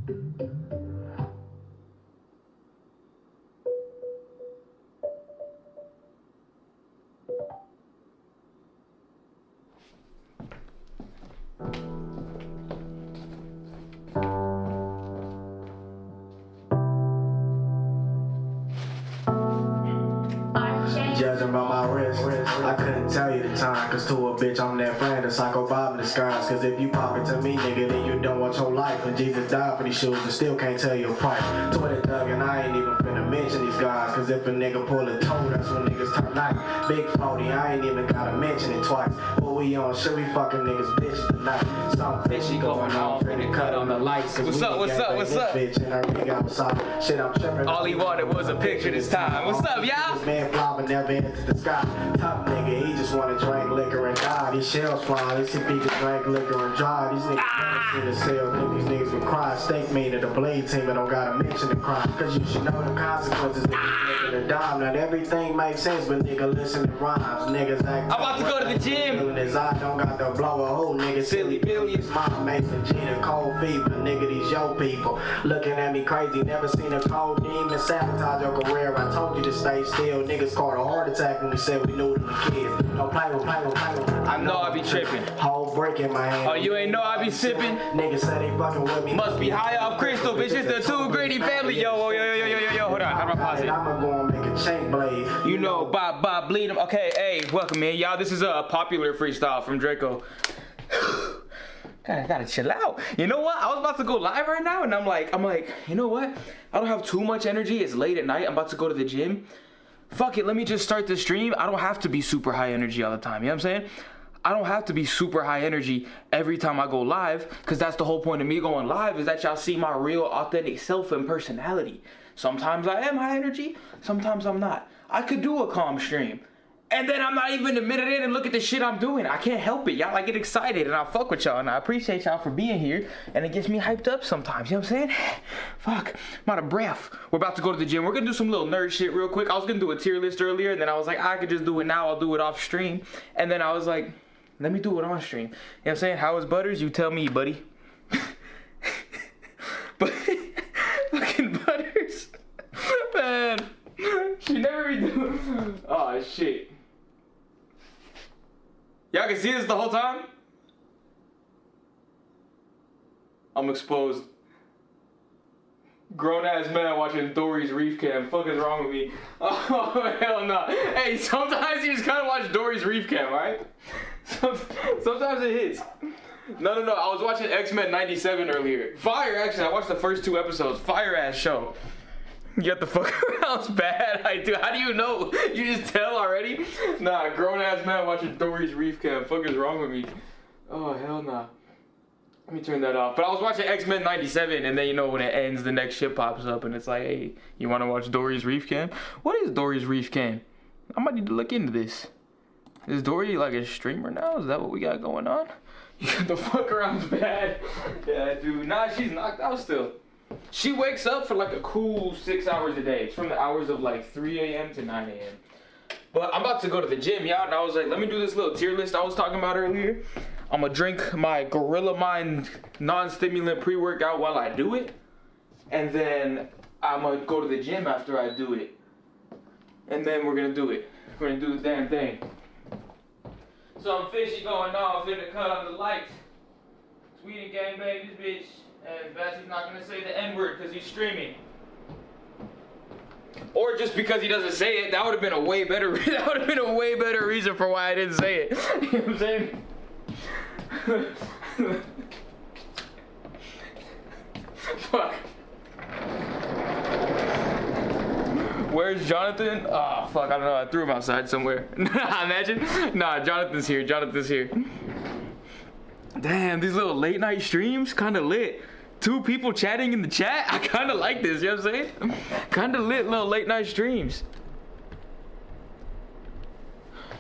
Judging by my wrist, I couldn't tell you the time. Cause to a bitch, I'm that friend, a psycho Bob in disguise. Cause if you pop it to me, nigga, then you don't want your life. And Jesus died for these shoes and still can't tell you a price. Twitter Doug and I ain't even finna mention these guys. Cause if a nigga pull a toe, that's when niggas turn nice. Big 40, I ain't even gotta mention it twice. What we on, should we fucking niggas bitches tonight? Something fishy going on, finna cut on the lights. What's up? Bitch in her rig outside. Shit, I'm tripping. All he wanted was a picture this time. What's up, y'all? This man flopping never into the sky. Tough nigga, he just wanna drink liquor and die. These shells flying, let's see if he can drink liquor and drive. These niggas in the cell, think these niggas would cry. Steak meat at the blade team, and don't gotta mention the crime. Cause you should know the consequences, niggas making a dime. Not everything makes sense, but nigga listen to rhymes. Niggas act. I'm about to go to the gym. His eye don't got to blow a hole, nigga. Silly billions. Mama Mason, Gina, cold fever, nigga, these yo people. Looking at me crazy, never seen a cold demon sabotage your career. I told you to stay still. Niggas caught a heart attack when we said we knew them the kids. Don't play with. I know I be tripping. Whole break in my hand. Oh, you ain't know I be sipping? Niggas say they fucking with me. Must be high off crystal, bitch. It's the Too Greedy family. Yo, hold on. How do I pause it? I'ma go and make a chain blade. You know, Bob, bleed him. Okay, hey, welcome, man. Y'all, this is a popular freestyle from Draco. Gotta chill out. You know what? I was about to go live right now, and I'm like, you know what? I don't have too much energy. It's late at night. I'm about to go to the gym. Fuck it, let me just start the stream. I don't have to be super high energy all the time. You know what I'm saying? I don't have to be super high energy every time I go live, because that's the whole point of me going live, is that y'all see my real authentic self and personality. Sometimes I am high energy, sometimes I'm not. I could do a calm stream, and then I'm not even a minute in and look at the shit I'm doing. I can't help it. Y'all, I get excited and I fuck with y'all, and I appreciate y'all for being here, and it gets me hyped up sometimes. You know what I'm saying? Fuck, I'm out of breath. We're about to go to the gym. We're gonna do some little nerd shit real quick. I was gonna do a tier list earlier, and then I was like, I could just do it now. I'll do it off stream. And then I was like, let me do it on stream. You know what I'm saying? How is Butters? You tell me, buddy. But fucking Butters, man, she never be doing. Oh shit. Y'all can see this the whole time? I'm exposed. Grown ass man watching Dory's Reef Cam. Fuck is wrong with me? Oh hell no. Hey, sometimes you just gotta watch Dory's Reef Cam, alright? Sometimes it hits. No. I was watching X-Men 97 earlier. Fire, actually. I watched the first 2 episodes. Fire ass show. You got the fuck around's bad. I do. How do you know? You just tell already? Nah, grown ass man watching Dory's Reef Cam. Fuck is wrong with me? Oh hell nah. Let me turn that off. But I was watching X-Men 97, and then you know when it ends, the next shit pops up, and it's like, hey, you want to watch Dory's Reef Cam? What is Dory's Reef Cam? I might need to look into this. Is Dory like a streamer now? Is that what we got going on? You got the fuck around's bad. Yeah, dude. Nah, she's knocked out still. She wakes up for like a cool 6 hours a day. It's from the hours of like 3 a.m. to 9 a.m. But I'm about to go to the gym, y'all, and I was like, let me do this little tier list I was talking about earlier. I'm gonna drink my Gorilla Mind non-stimulant pre-workout while I do it. And then I'm gonna go to the gym after I do it. And then we're gonna do it. We're gonna do the damn thing. Something fishy going on, finna cut on the lights. Sweden gangbang this bitch. And Bassy's not gonna say the N-word because he's streaming. Or just because he doesn't say it. That would have been a way better reason for why I didn't say it. You know what I'm saying? Fuck. Where's Jonathan? Oh, fuck, I don't know. I threw him outside somewhere. Imagine. Nah, Jonathan's here. Damn, these little late night streams, kind of lit. 2 people chatting in the chat. I kind of like this, you know what I'm saying? Kind of lit little late night streams.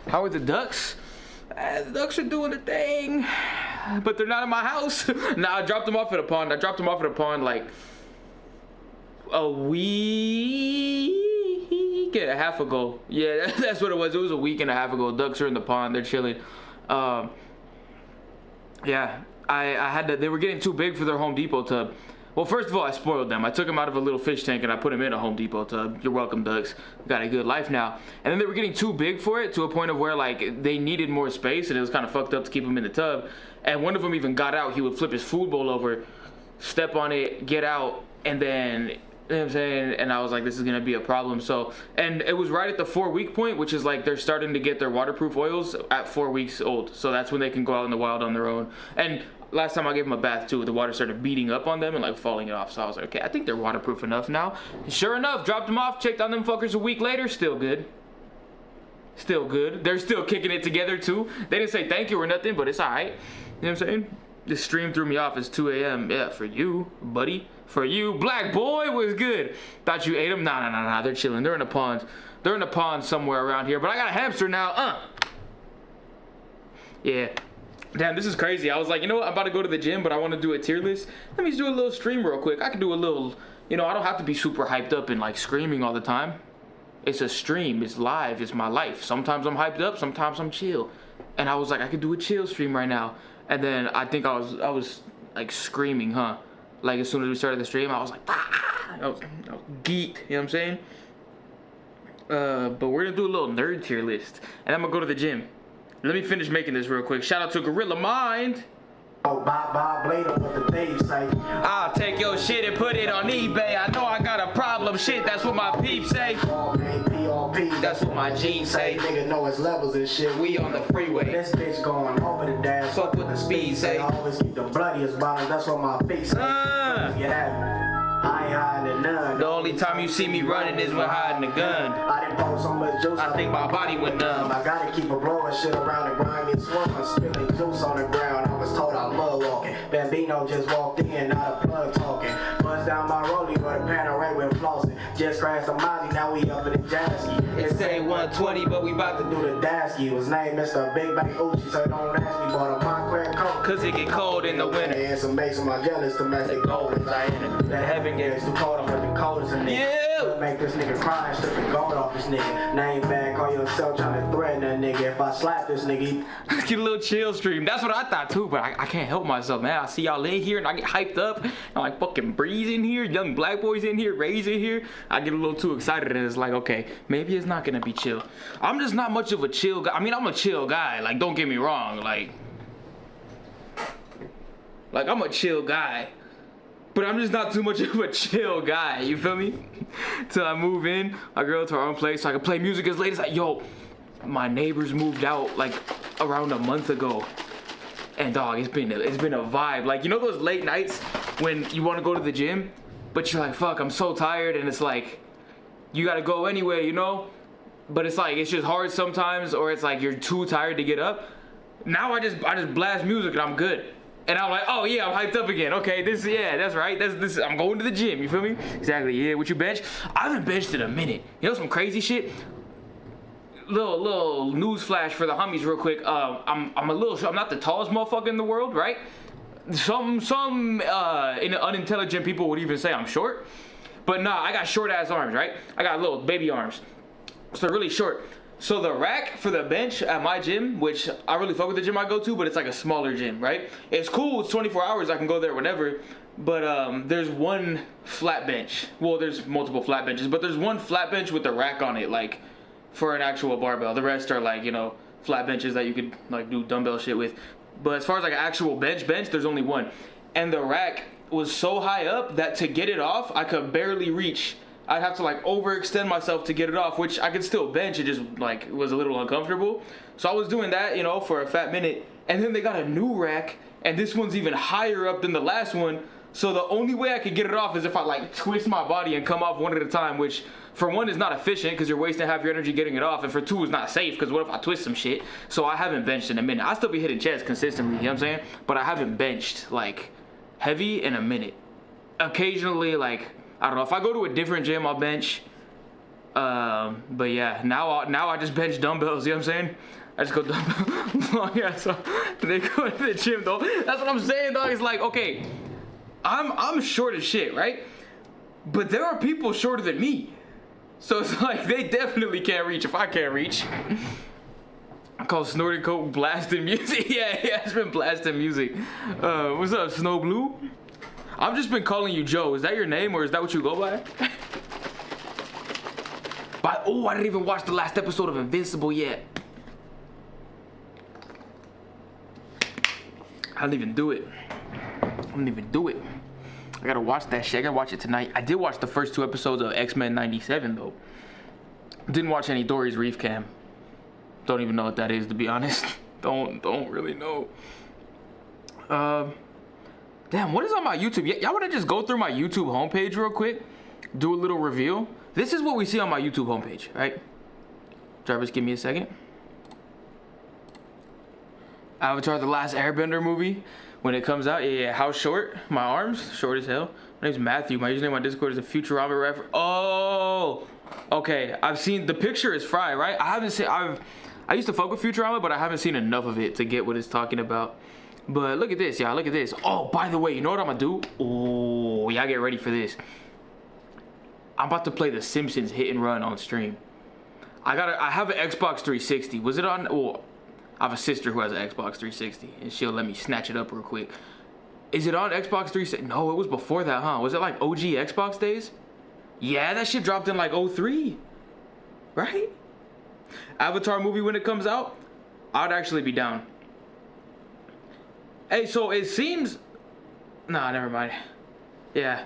How are the ducks? The ducks are doing a thing, but they're not in my house. Nah, I dropped them off at a pond. Like a week and a half ago. Yeah, that's what it was. It was a week and a half ago. Ducks are in the pond. They're chilling. Yeah, I had to. They were getting too big for their Home Depot tub. Well, first of all, I spoiled them. I took them out of a little fish tank and I put them in a Home Depot tub. You're welcome, ducks. Got a good life now. And then they were getting too big for it, to a point of where like they needed more space, and it was kind of fucked up to keep them in the tub. And one of them even got out. He would flip his food bowl over, step on it, get out, and then, you know what I'm saying? And I was like, this is gonna be a problem. So, and it was right at the 4-week point, which is like they're starting to get their waterproof oils at 4 weeks old. So that's when they can go out in the wild on their own. And last time I gave them a bath too, the water started beating up on them and like falling off. So I was like, okay, I think they're waterproof enough now. And sure enough, dropped them off, checked on them fuckers a week later, still good. Still good. They're still kicking it together too. They didn't say thank you or nothing, but it's alright. You know what I'm saying? This stream threw me off. It's 2 a.m. Yeah, for you, buddy. For you. Black boy was good. Thought you ate them? Nah. They're chilling. They're in a pond. They're in a pond somewhere around here. But I got a hamster now. Yeah. Damn, this is crazy. I was like, you know what? I'm about to go to the gym, but I want to do a tier list. Let me just do a little stream real quick. I can do a little, you know, I don't have to be super hyped up and like screaming all the time. It's a stream. It's live. It's my life. Sometimes I'm hyped up. Sometimes I'm chill. And I was like, I could do a chill stream right now. And then I think I was like screaming, huh? Like as soon as we started the stream, I was like, ah! I was geeked. You know what I'm saying? But we're gonna do a little nerd tier list, and I'm gonna go to the gym. Let me finish making this real quick. Shout out to Gorilla Mind. Oh, Bob later what the thing say. I'll take your shit and put it on eBay. I know I got a problem. Shit, that's what my peeps say. That's what my jeans say. Nigga know his levels and shit. We on the freeway. This bitch going over the dash. Fuck what the speed say. I always keep the bloodiest bottles. That's what my feet say. I ain't hiding none. The only time you see me running is when hiding a gun. I didn't pour so much juice. I think my body went numb. I gotta keep a blowing shit around the grimy swamp. I'm spilling juice on the ground. I was told I love walking. Bambino just walked in, not a plug talking. Bust down my rollie, go to Panorama with flossing. Just crashed the Mozzie, now we up in the Jasky. It say 120, but we about to Do the Dasky. His name Mr. Big Bang Uchi, so don't ask me. Bought a Montclair coat. Cause it get cold in the winter. And some makes my jealous to match the gold as I enter. The heaven gets too cold, I'm the coldest in nigga. Yeah. Make this nigga cry and strip the gold off this nigga. Name bag on yourself trying to threaten that nigga. If I slap this nigga, Get a little chill stream. That's what I thought too, but I can't help myself, man. I see y'all in here and I get hyped up. I'm like fucking Breeze in here, young black boys in here, Ray's in here. I get a little too excited and it's like, okay, maybe it's not gonna be chill. I'm just not much of a chill guy. I mean, I'm a chill guy. Like, don't get me wrong. Like I'm a chill guy. But I'm just not too much of a chill guy, you feel me? Till I move in, I go to our own place so I can play music as late as yo, my neighbors moved out like around a month ago. And dog, it's been a vibe. Like, you know those late nights when you want to go to the gym, but you're like, fuck, I'm so tired, and it's like, you gotta go anyway, you know? But it's like, it's just hard sometimes, or it's like you're too tired to get up. Now I just blast music and I'm good. And I'm like, oh yeah, I'm hyped up again. Okay, yeah, that's right. This I'm going to the gym, you feel me? Exactly, yeah, what you bench? I haven't benched in a minute. You know some crazy shit? Little news flash for the homies real quick. I'm not the tallest motherfucker in the world, right? Some unintelligent people would even say I'm short. But nah, I got short ass arms, right? I got little baby arms. So they're really short. So the rack for the bench at my gym, which I really fuck with the gym I go to, but it's like a smaller gym, right? It's cool, it's 24 hours, I can go there whenever, but there's one flat bench. Well, there's multiple flat benches, but there's one flat bench with a rack on it, like, for an actual barbell. The rest are like, you know, flat benches that you could like do dumbbell shit with. But as far as like an actual bench, there's only one. And the rack was so high up that to get it off, I could barely reach. I'd have to like overextend myself to get it off, which I could still bench. It just like was a little uncomfortable. So I was doing that, you know, for a fat minute. And then they got a new rack, and this one's even higher up than the last one. So the only way I could get it off is if I like twist my body and come off one at a time, which for one is not efficient because you're wasting half your energy getting it off, and for two is not safe because what if I twist some shit? So I haven't benched in a minute. I still be hitting chest consistently, you know what I'm saying? But I haven't benched like heavy in a minute. Occasionally, like, I don't know, if I go to a different gym, I'll bench. But yeah, now I just bench dumbbells, you know what I'm saying? I just go dumbbell long ass. So they go to the gym though. That's what I'm saying, dog. It's like, okay, I'm short as shit, right? But there are people shorter than me. So it's like they definitely can't reach if I can't reach. I call Snorting Coke blasting music. yeah, it's been blasting music. What's up, Snow Blue? I've just been calling you Joe. Is that your name or is that what you go by? But oh, I didn't even watch the last episode of Invincible yet. I didn't even do it. I gotta watch that shit. I gotta watch it tonight. I did watch the first 2 episodes of X-Men 97 though. Didn't watch any Dory's Reef Cam. Don't even know what that is, to be honest. Don't really know. Damn, what is on my YouTube? Y'all wanna just go through my YouTube homepage real quick? Do a little reveal? This is what we see on my YouTube homepage, right? Jarvis, give me a second. Avatar: The Last Airbender movie. When it comes out, yeah. How short? My arms? Short as hell. My name's Matthew. My username on Discord is a Futurama reference. Oh! Okay, I've seen, the picture is fry, right? I used to fuck with Futurama, but I haven't seen enough of it to get what it's talking about. But look at this, y'all. Look at this. Oh, by the way, you know what I'm gonna do? Oh, y'all get ready for this. I'm about to play The Simpsons Hit and Run on stream. I have an Xbox 360. Was it on? Oh, I have a sister who has an Xbox 360, and she'll let me snatch it up real quick. Is it on Xbox 360? No, it was before that, huh? Was it like OG Xbox days? Yeah, that shit dropped in like 03, right? Avatar movie when it comes out, I'd actually be down. Hey, so it seems... Nah, never mind. Yeah.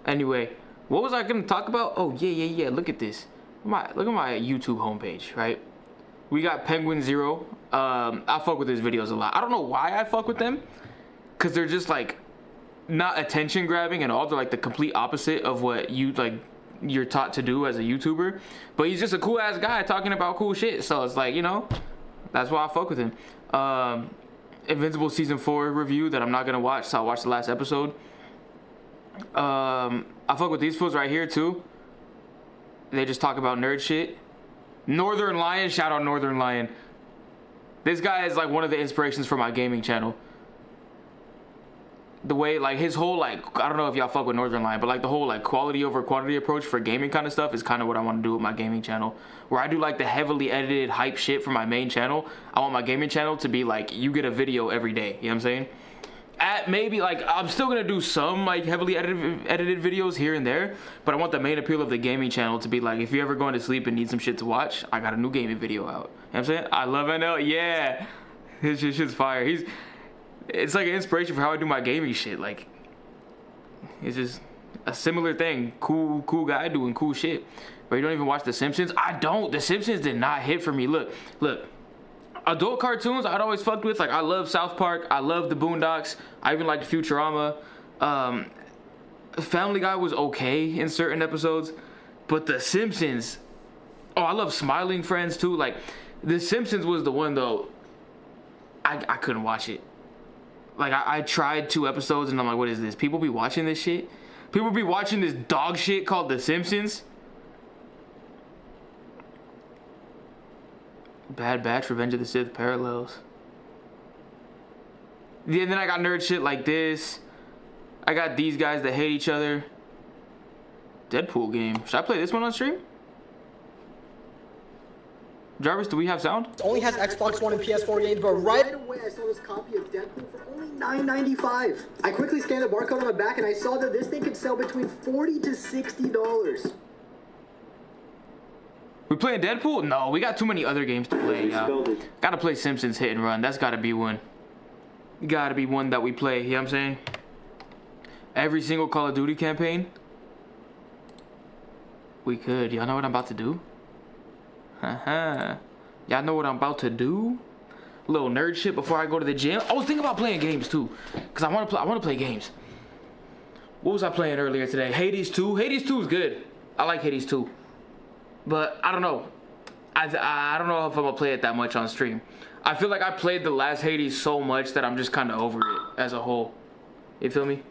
Anyway, what was I gonna talk about? Oh, yeah. Look at this. Look at my YouTube homepage, right? We got Penguin Zero. I fuck with his videos a lot. I don't know why I fuck with them. Because they're just like... not attention grabbing at all. They're like the complete opposite of what you're taught to do as a YouTuber. But he's just a cool ass guy talking about cool shit. So it's like, you know, that's why I fuck with him. Invincible season 4 review that I'm not gonna watch, so I'll watch the last episode. I fuck with these fools right here too. They just talk about nerd shit. Northern Lion, shout out Northern Lion. This guy is like one of the inspirations for my gaming channel. The way, like, his whole, like, I don't know if y'all fuck with Northern Lion, but like the whole like quality over quantity approach for gaming kind of stuff is kind of what I want to do with my gaming channel. Where I do like the heavily edited hype shit for my main channel, I want my gaming channel to be like, you get a video every day, you know what I'm saying? Maybe like, I'm still gonna do some like heavily edited videos here and there, but I want the main appeal of the gaming channel to be like, if you're ever going to sleep and need some shit to watch, I got a new gaming video out. You know what I'm saying? I love NL, yeah. His shit's fire. It's like an inspiration for how I do my gaming shit. Like, it's just a similar thing. Cool guy doing cool shit. But you don't even watch The Simpsons? I don't. The Simpsons did not hit for me. Look. Adult cartoons I'd always fucked with. Like, I love South Park. I love the Boondocks. I even liked Futurama. Family Guy was okay in certain episodes. But The Simpsons... Oh, I love Smiling Friends too. Like, The Simpsons was the one though. I couldn't watch it. Like, I tried 2 episodes and I'm like, what is this? People be watching this shit? People be watching this dog shit called The Simpsons? Bad Batch, Revenge of the Sith parallels. Yeah, and then I got nerd shit like this. I got these guys that hate each other. Deadpool game. Should I play this one on stream? Jarvis, do we have sound? It only has Xbox One and PS4 games, but right away I saw this copy of Deadpool for only $9.95. I quickly scanned the barcode on the back and I saw that this thing could sell between $40 to $60. We playing Deadpool? No, we got too many other games to play, y'all. Gotta play Simpsons Hit and Run. That's gotta be one. Gotta be one that we play, you know what I'm saying? Every single Call of Duty campaign. We could. Y'all know what I'm about to do? Y'all know what I'm about to do? A little nerd shit before I go to the gym. I was thinking about playing games too, cause I want to play games. What was I playing earlier today? Hades 2. Hades 2 is good. I like Hades 2, but I don't know. I don't know if I'm gonna play it that much on stream. I feel like I played the last Hades so much that I'm just kind of over it as a whole. You feel me?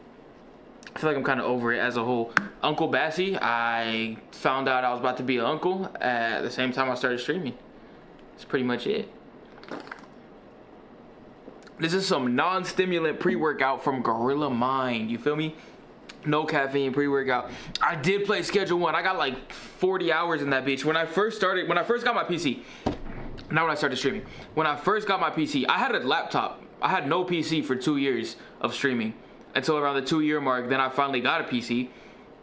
I feel like I'm kind of over it as a whole. Uncle Bassie, I found out I was about to be an uncle at the same time I started streaming. That's pretty much it. This is some non-stimulant pre-workout from Gorilla Mind. You feel me? No caffeine pre-workout. I did play Schedule 1. I got like 40 hours in that bitch. When I first got my PC, not when I started streaming. When I first got my PC, I had a laptop. I had no PC for 2 years of streaming until around the 2-year mark. Then I finally got a PC.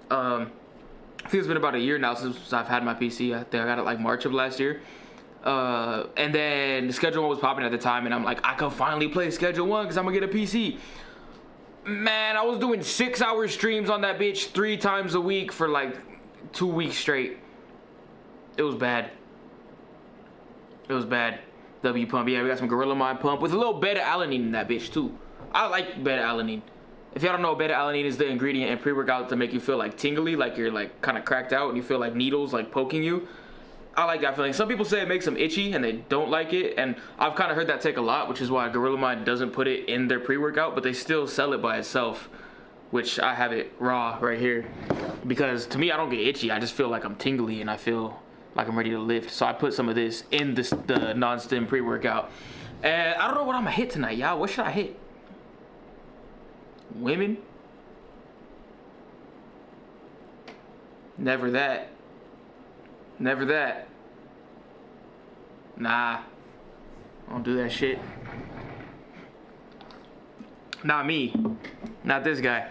I think it's been about a year now since I've had my PC. I think I got it like March of last year. And then the Schedule 1 was popping at the time, and I'm like, I can finally play Schedule 1 because I'm gonna get a PC. Man, I was doing 6-hour streams on that bitch 3 times a week for like 2 weeks straight. It was bad. It was bad. W pump. Yeah, we got some Gorilla Mind pump with a little beta-alanine in that bitch too. I like beta-alanine. If y'all don't know, beta-alanine is the ingredient in pre-workout to make you feel like tingly, like you're like kind of cracked out and you feel like needles like poking you. I like that feeling. Some people say it makes them itchy and they don't like it, and I've kind of heard that take a lot, which is why Gorilla Mind doesn't put it in their pre-workout, but they still sell it by itself, which I have it raw right here. Because to me, I don't get itchy. I just feel like I'm tingly and I feel like I'm ready to lift. So I put some of this in the non-stim pre-workout. And I don't know what I'm gonna hit tonight, y'all. What should I hit? Women? Never that. Never that. Nah. I don't do that shit. Not me. Not this guy.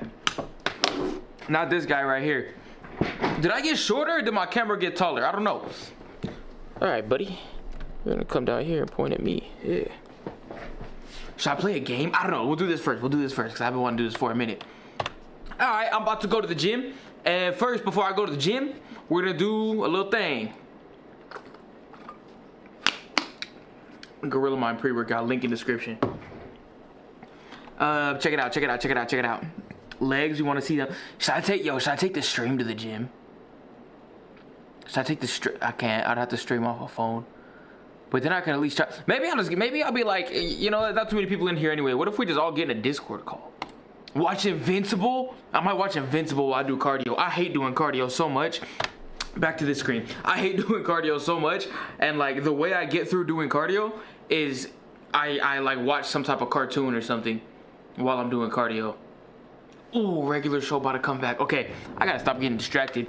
Not this guy right here. Did I get shorter or did my camera get taller? I don't know. Alright, buddy. You're gonna come down here and point at me. Yeah. Should I play a game? I don't know. We'll do this first. Because I've been wanting to do this for a minute. Alright, I'm about to go to the gym. And first, before I go to the gym, we're gonna do a little thing. Gorilla Mind pre-workout, link in description. Check it out. Legs, you wanna see them? Should I take the stream to the gym? Should I take the stream? I can't. I'd have to stream off a phone. But then I can at least try. Maybe I'll be like, you know, not too many people in here anyway. What if we just all get in a Discord call? Watch Invincible? I might watch Invincible while I do cardio. I hate doing cardio so much. Back to this screen. I hate doing cardio so much. And like the way I get through doing cardio is I like watch some type of cartoon or something while I'm doing cardio. Ooh, regular show about to come back. Okay, I gotta stop getting distracted.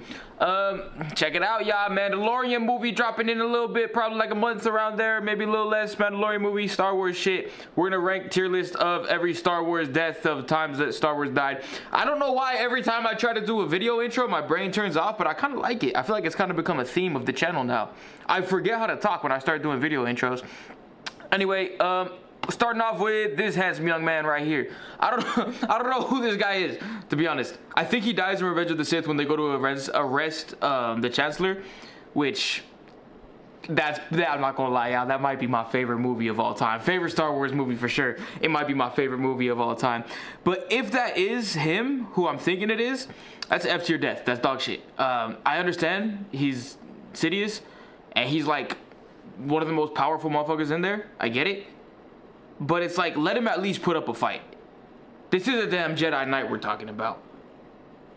Check it out, y'all. Mandalorian movie dropping in a little bit, probably like a month around there, maybe a little less. Mandalorian movie, Star Wars shit. We're gonna rank tier list of every Star Wars death of times that Star Wars died. I don't know why every time I try to do a video intro, my brain turns off, but I kind of like it. I feel like it's kind of become a theme of the channel now. I forget how to talk when I start doing video intros. Anyway, starting off with this handsome young man right here. I don't know who this guy is, to be honest. I think he dies in Revenge of the Sith when they go to arrest the Chancellor, which I'm not gonna lie, y'all, that might be my favorite movie of all time. Favorite Star Wars movie for sure. It might be my favorite movie of all time. But if that is him, who I'm thinking it is, that's F tier death. That's dog shit. I understand he's Sidious, and he's like one of the most powerful motherfuckers in there. I get it. But it's like, let him at least put up a fight. This is a damn Jedi Knight we're talking about.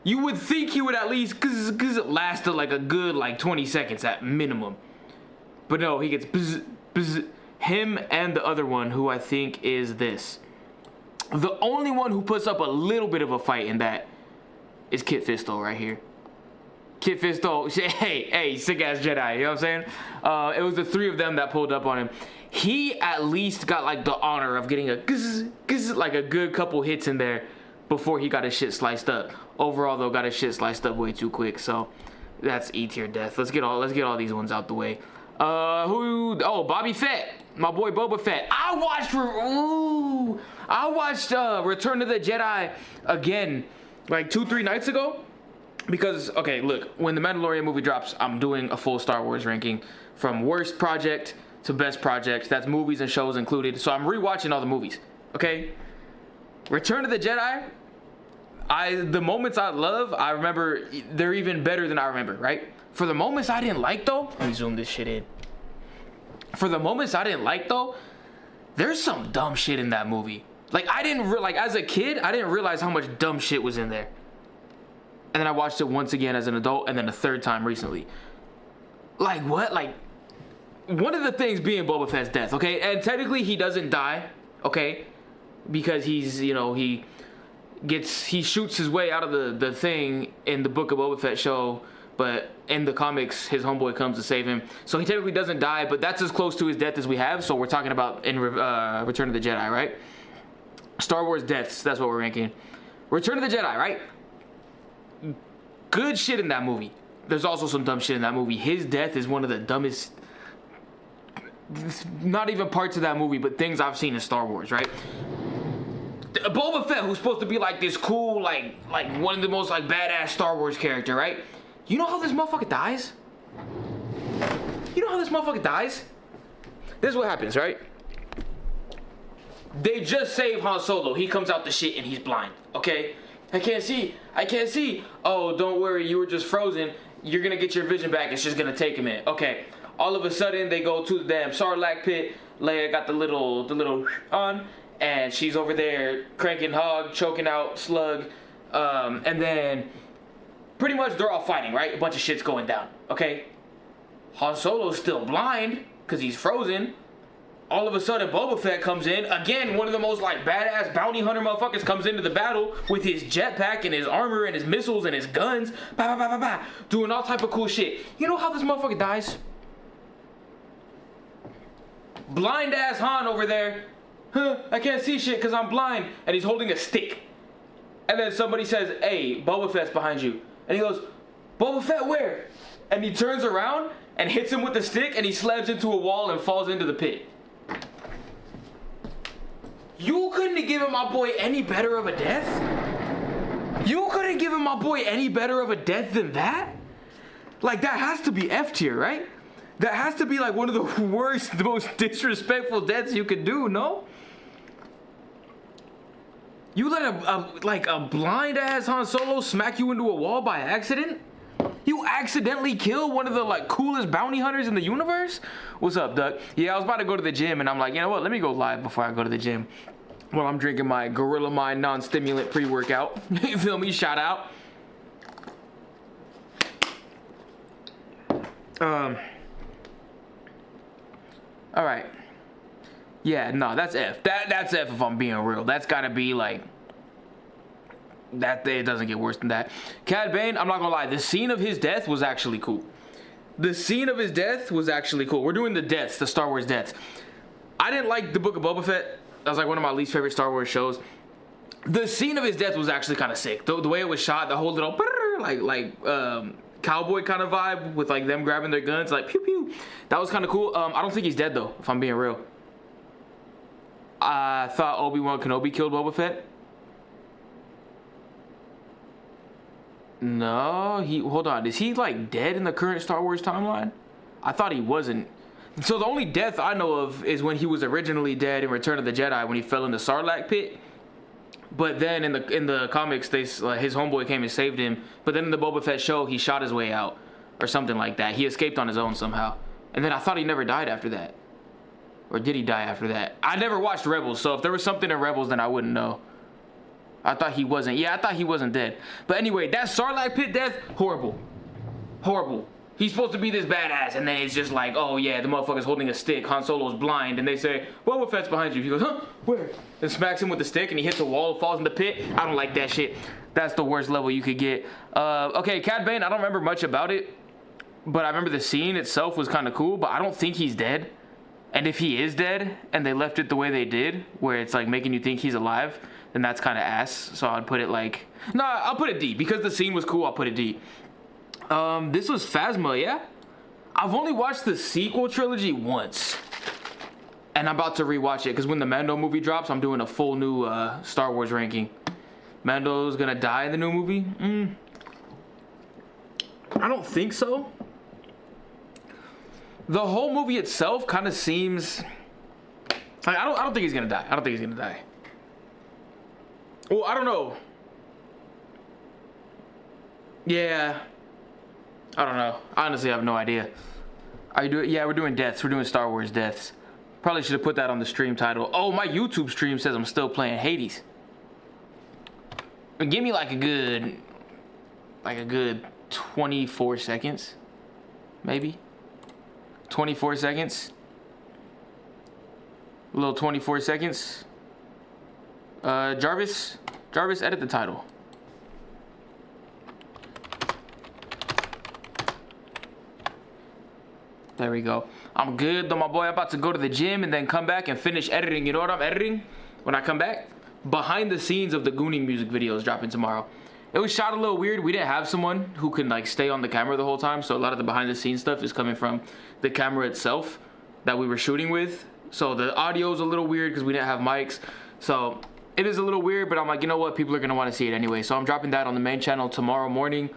You would think he would at least, cause it lasted like a good like 20 seconds at minimum. But no, he gets bzz, bzz. Him and the other one, who I think is this. The only one who puts up a little bit of a fight in that is Kit Fisto right here. Kit Fisto, hey, sick ass Jedi, you know what I'm saying? It was the 3 of them that pulled up on him. He at least got like the honor of getting like a good couple hits in there before he got his shit sliced up. Overall though, got his shit sliced up way too quick, so that's E tier death. Let's get all these ones out the way. Bobby Fett, my boy Boba Fett. I watched Return of the Jedi again like 2-3 nights ago. Because, okay, look, when the Mandalorian movie drops, I'm doing a full Star Wars ranking from worst project to best project. That's movies and shows included. So I'm rewatching all the movies, okay? Return of the Jedi, the moments I love, I remember they're even better than I remember, right? For the moments I didn't like, though, let me zoom this shit in. For the moments I didn't like, though, there's some dumb shit in that movie. Like, as a kid, I didn't realize how much dumb shit was in there. And then I watched it once again as an adult, and then a 3rd time recently. Like, what? Like, one of the things being Boba Fett's death, okay? And technically, he doesn't die, okay? Because he's, you know, he shoots his way out of the thing in the Book of Boba Fett show, but in the comics, his homeboy comes to save him. So he technically doesn't die, but that's as close to his death as we have, so we're talking about in Return of the Jedi, right? Star Wars deaths. That's what we're ranking. Return of the Jedi, right? Good shit in that movie. There's also some dumb shit in that movie. His death is one of the dumbest, not even parts of that movie, but things I've seen in Star Wars, right? Boba Fett, who's supposed to be like this cool, like one of the most like badass Star Wars character, right? You know how this motherfucker dies? You know how this motherfucker dies? This is what happens, right? They just save Han Solo. He comes out the shit and he's blind, okay? I can't see. I can't see. Oh, don't worry. You were just frozen. You're going to get your vision back. It's just going to take a minute. Okay. All of a sudden, they go to the damn Sarlacc pit. Leia got the little on. And she's over there cranking hog, choking out Slug. And then pretty much they're all fighting, right? A bunch of shit's going down, okay? Han Solo's still blind because he's frozen. All of a sudden, Boba Fett comes in. Again, one of the most like badass bounty hunter motherfuckers comes into the battle with his jetpack and his armor and his missiles and his guns. Bah, bah, bah, bah, bah, doing all type of cool shit. You know how this motherfucker dies? Blind ass Han over there. I can't see shit because I'm blind. And he's holding a stick. And then somebody says, hey, Boba Fett's behind you. And he goes, Boba Fett where? And he turns around and hits him with the stick and he slams into a wall and falls into the pit. You couldn't have given my boy any better of a death? You couldn't give my boy any better of a death than that? Like, that has to be F tier, right? That has to be like one of the worst, the most disrespectful deaths you could do, no? You let a blind ass Han Solo smack you into a wall by accident? You accidentally kill one of the like coolest bounty hunters in the universe? What's up, Doug? Yeah, I was about to go to the gym and I'm like, you know what? Let me go live before I go to the gym. Well, I'm drinking my Gorilla Mind non-stimulant pre-workout. You feel me? Shout out. All right. Yeah, no, that's F. That's F if I'm being real. That's gotta be like, that it doesn't get worse than that. Cad Bane, I'm not gonna lie, the scene of his death was actually cool. The scene of his death was actually cool. We're doing the deaths, the Star Wars deaths. I didn't like the Book of Boba Fett. That was like one of my least favorite Star Wars shows. The scene of his death was actually kind of sick. The way it was shot, the whole little cowboy kind of vibe with like them grabbing their guns, like pew pew. That was kind of cool. I don't think he's dead though, if I'm being real. I thought Obi-Wan Kenobi killed Boba Fett. No, hold on. Is he like dead in the current Star Wars timeline? I thought he wasn't. So the only death I know of is when he was originally dead in Return of the Jedi when he fell in the Sarlacc pit. But then in the comics, his homeboy came and saved him. But then in the Boba Fett show, he shot his way out or something like that. He escaped on his own somehow. And then I thought he never died after that. Or did he die after that? I never watched Rebels, so if there was something in Rebels, then I wouldn't know. I thought he wasn't. Yeah, I thought he wasn't dead. But anyway, that Sarlacc pit death, horrible. Horrible. He's supposed to be this badass, and then it's just like, oh yeah, the motherfucker's holding a stick. Han Solo's blind, and they say, Boba Fett's behind you. He goes, huh? Where? And smacks him with the stick, and he hits a wall, falls in the pit. I don't like that shit. That's the worst level you could get. Okay, Cad Bane, I don't remember much about it, but I remember the scene itself was kind of cool, but I don't think he's dead. And if he is dead, and they left it the way they did, where it's like making you think he's alive, then that's kind of ass. So I'd put it like, nah, I'll put it D. Because the scene was cool, I'll put it D. This was Phasma, yeah? I've only watched the sequel trilogy once. And I'm about to rewatch it, because when the Mando movie drops, I'm doing a full new Star Wars ranking. Mando's gonna die in the new movie? I don't think so. The whole movie itself kind of seems... Like, I don't think he's gonna die. I don't think he's gonna die. Well, I don't know. Yeah. I don't know. Honestly, I have no idea. Are you doing? Yeah, we're doing deaths. We're doing Star Wars deaths. Probably should have put that on the stream title. Oh, my YouTube stream says I'm still playing Hades. Give me like a good 24 seconds, maybe. 24 seconds. A little 24 seconds. Jarvis, edit the title. There we go. I'm good though, my boy. I'm about to go to the gym and then come back and finish editing. You know what I'm editing when I come back? behind the scenes of the Gooning music video is dropping tomorrow. It was shot a little weird. We didn't have someone who can like stay on the camera the whole time, so a lot of the behind the scenes stuff is coming from the camera itself that we were shooting with. So the audio is a little weird because we didn't have mics. So it is a little weird, but I'm like, you know what? People are gonna want to see it anyway. So I'm dropping that on the main channel tomorrow morning.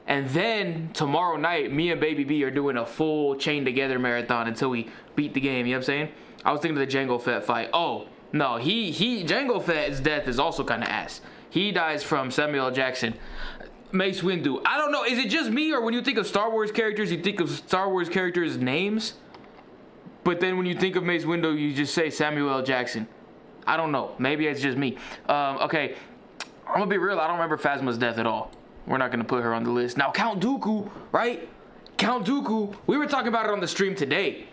And then tomorrow night, me and Baby B are doing a full chain together marathon until we beat the game. You know what I'm saying? I was thinking of the Jango Fett fight. Oh, no, Jango Fett's death is also kind of ass. He dies from Samuel L. Jackson. Mace Windu. I don't know. Is it just me, or when you think of Star Wars characters, you think of Star Wars characters' names? But then when you think of Mace Windu, you just say Samuel L. Jackson. I don't know. Maybe it's just me. Okay. I'm going to be real. I don't remember Phasma's death at all. We're not going to put her on the list. Now, Count Dooku, right? Count Dooku. We were talking about it on the stream today.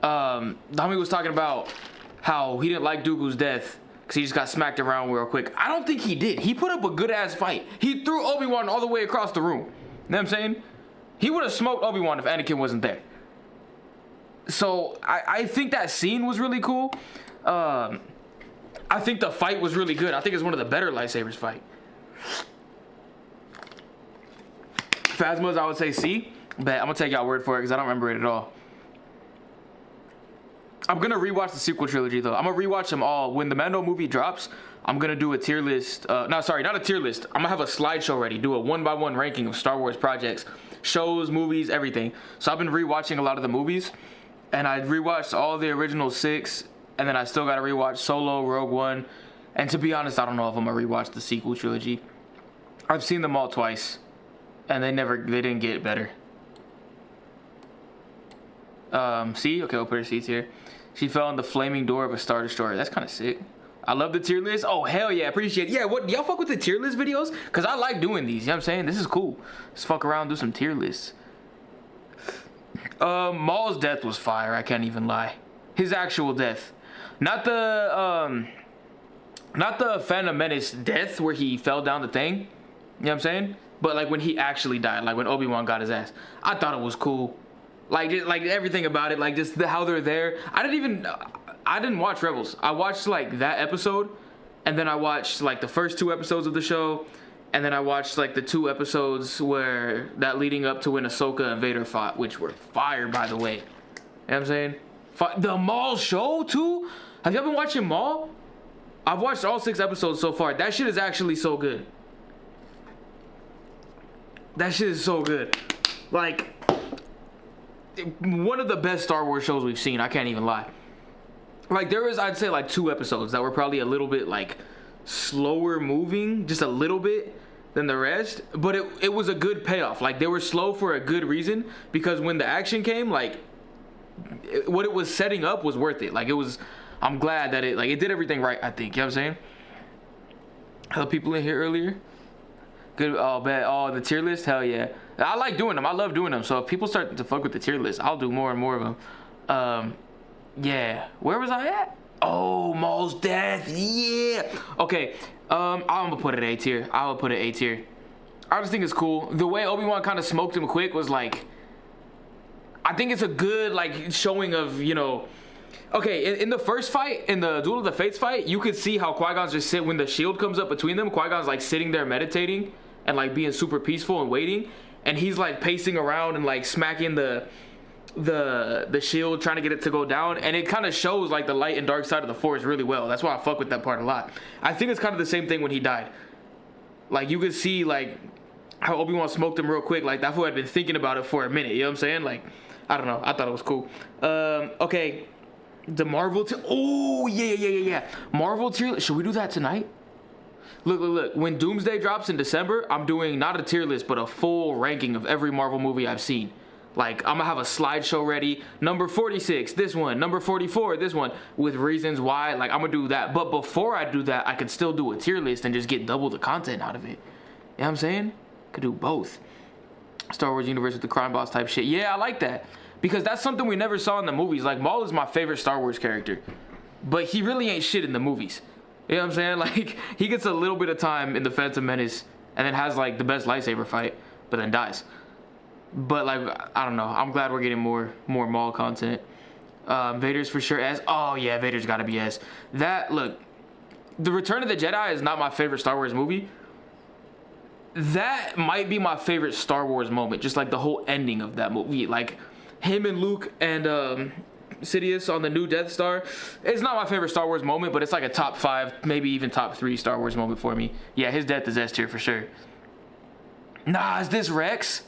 Tommy was talking about how he didn't like Dooku's death because he just got smacked around real quick. I don't think he did. He put up a good-ass fight. He threw Obi-Wan all the way across the room. You know what I'm saying? He would have smoked Obi-Wan if Anakin wasn't there. So, I think that scene was really cool. I think the fight was really good. I think it's one of the better lightsabers fight. Phasma's, I would say C, but I'm gonna take y'all word for it because I don't remember it at all. I'm gonna rewatch the sequel trilogy though. I'm gonna rewatch them all. When the Mando movie drops, I'm gonna do a tier list. No, sorry, not a tier list. I'm gonna have a slideshow ready. Do a 1-by-1 ranking of Star Wars projects, shows, movies, everything. So I've been rewatching a lot of the movies, and I rewatched all the original 6, and then I still gotta rewatch Solo, Rogue One, and to be honest, I don't know if I'm gonna rewatch the sequel trilogy. I've seen them all twice, and they didn't get better. C? Okay, we'll put her C tier. She fell in the flaming door of a Star Destroyer. That's kind of sick. I love the tier list. Oh, hell yeah, appreciate it. Yeah, what, y'all fuck with the tier list videos? Because I like doing these, you know what I'm saying? This is cool. Let's fuck around, do some tier lists. Maul's death was fire, I can't even lie. His actual death. Not the Phantom Menace death where he fell down the thing. You know what I'm saying? But like when he actually died, like when Obi-Wan got his ass. I thought it was cool. Like everything about it, like just how they're there. I didn't watch Rebels. I watched like that episode, and then I watched like the first 2 episodes of the show, and then I watched like the 2 episodes where that leading up to when Ahsoka and Vader fought, which were fire, by the way. You know what I'm saying? The Maul show too? Have y'all been watching Maul? I've watched all 6 episodes so far. That shit is actually so good. That shit is so good. Like, one of the best Star Wars shows we've seen. I can't even lie. Like, there was, I'd say, like 2 episodes that were probably a little bit, like, slower moving. Just a little bit than the rest. But it was a good payoff. Like, they were slow for a good reason. Because when the action came, like, what it was setting up was worth it. Like, it was, I'm glad that it did everything right, I think. You know what I'm saying? Hello, people in here earlier. Good. Oh, bad. Oh, the tier list? Hell yeah. I like doing them. I love doing them. So if people start to fuck with the tier list, I'll do more and more of them. Yeah. Where was I at? Oh, Maul's death. Yeah. Okay. I'm gonna put it A tier. I would put it A tier. I just think it's cool. The way Obi-Wan kind of smoked him quick was like, I think it's a good like showing of, you know. Okay, in the first fight, in the Duel of the Fates fight, you could see how Qui-Gon's just sit when the shield comes up between them. Qui-Gon's like sitting there meditating and like being super peaceful and waiting, and he's like pacing around and like smacking the shield, trying to get it to go down, and it kind of shows like the light and dark side of the Force really well. That's why I fuck with that part a lot. I think it's kind of the same thing when he died. Like you could see like how Obi-Wan smoked him real quick. Like that fool had been thinking about it for a minute. You know what I'm saying? Like I don't know. I thought it was cool. Okay. The Marvel tier. Oh, yeah. Marvel tier. Should we do that tonight? Look. When Doomsday drops in December, I'm doing not a tier list, but a full ranking of every Marvel movie I've seen. Like, I'm going to have a slideshow ready. Number 46, this one. Number 44, this one. With reasons why. Like, I'm going to do that. But before I do that, I could still do a tier list and just get double the content out of it. You know what I'm saying? Could do both. Star Wars Universe with the crime boss type shit. Yeah, I like that. Because that's something we never saw in the movies. Like, Maul is my favorite Star Wars character. But he really ain't shit in the movies. You know what I'm saying? Like, he gets a little bit of time in The Phantom Menace and then has, like, the best lightsaber fight, but then dies. But, like, I don't know. I'm glad we're getting more Maul content. Vader's for sure S. Oh, yeah, Vader's got to be S. That, look, The Return of the Jedi is not my favorite Star Wars movie. That might be my favorite Star Wars moment, just like the whole ending of that movie, like him and Luke and Sidious on the new Death Star. It's not my favorite Star Wars moment, but it's like a top 5, maybe even top 3 Star Wars moment for me. Yeah, his death is S tier for sure. Nah, is this Rex?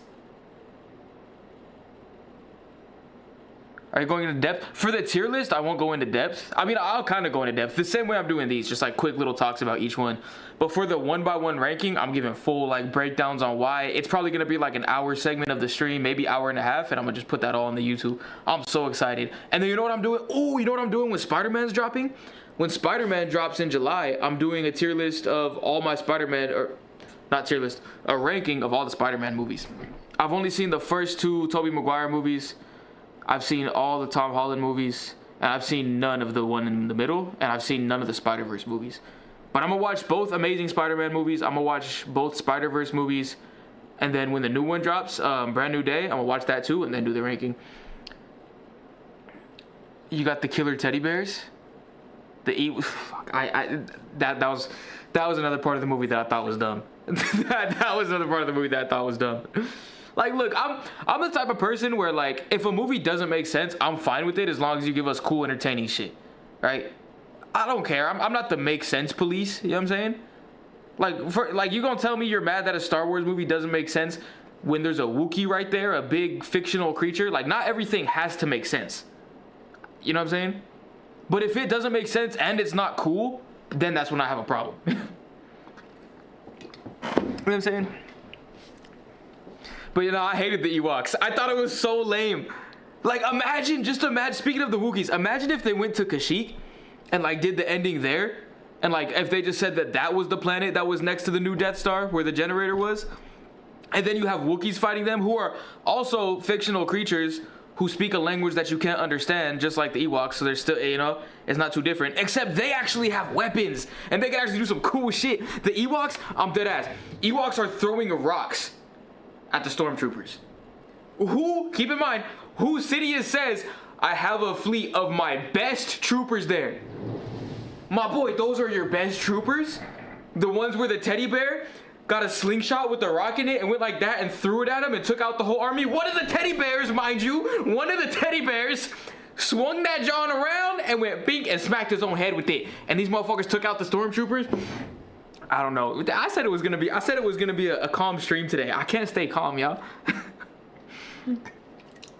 Are you going into depth? For the tier list, I won't go into depth. I mean, I'll kind of go into depth. The same way I'm doing these, just like quick little talks about each one. But for the 1x1 ranking, I'm giving full like breakdowns on why. It's probably going to be like an hour segment of the stream, maybe hour and a half, and I'm going to just put that all on the YouTube. I'm so excited. And then you know what I'm doing? Oh, you know what I'm doing when Spider-Man's dropping? When Spider-Man drops in July, I'm doing a tier list of all my Spider-Man, or not tier list, a ranking of all the Spider-Man movies. I've only seen the first 2 Tobey Maguire movies. I've seen all the Tom Holland movies, and I've seen none of the one in the middle, and I've seen none of the Spider-Verse movies. But I'm going to watch both Amazing Spider-Man movies. I'm going to watch both Spider-Verse movies, and then when the new one drops, Brand New Day, I'm going to watch that too, and then do the ranking. You got the killer teddy bears? Fuck, that was another part of the movie that I thought was dumb. that was another part of the movie that I thought was dumb. Like, look, I'm the type of person where, like, if a movie doesn't make sense, I'm fine with it as long as you give us cool, entertaining shit, right? I don't care. I'm not the make sense police, you know what I'm saying? Like, you gonna tell me you're mad that a Star Wars movie doesn't make sense when there's a Wookiee right there, a big fictional creature? Like, not everything has to make sense. You know what I'm saying? But if it doesn't make sense and it's not cool, then that's when I have a problem. You know what I'm saying? But, you know, I hated the Ewoks. I thought it was so lame. Like, imagine, speaking of the Wookiees, imagine if they went to Kashyyyk and, like, did the ending there. And, like, if they just said that was the planet that was next to the new Death Star where the generator was. And then you have Wookiees fighting them, who are also fictional creatures who speak a language that you can't understand, just like the Ewoks. So they're still, you know, it's not too different. Except they actually have weapons. And they can actually do some cool shit. The Ewoks, I'm dead ass. Ewoks are throwing rocks at the stormtroopers. Who, keep in mind, who Sidious says, I have a fleet of my best troopers there. My boy, those are your best troopers? The ones where the teddy bear got a slingshot with a rock in it and went like that and threw it at him and took out the whole army? One of the teddy bears, mind you, one of the teddy bears swung that John around and went bink and smacked his own head with it. And these motherfuckers took out the stormtroopers. I don't know. I said it was gonna be a calm stream today. I can't stay calm, y'all.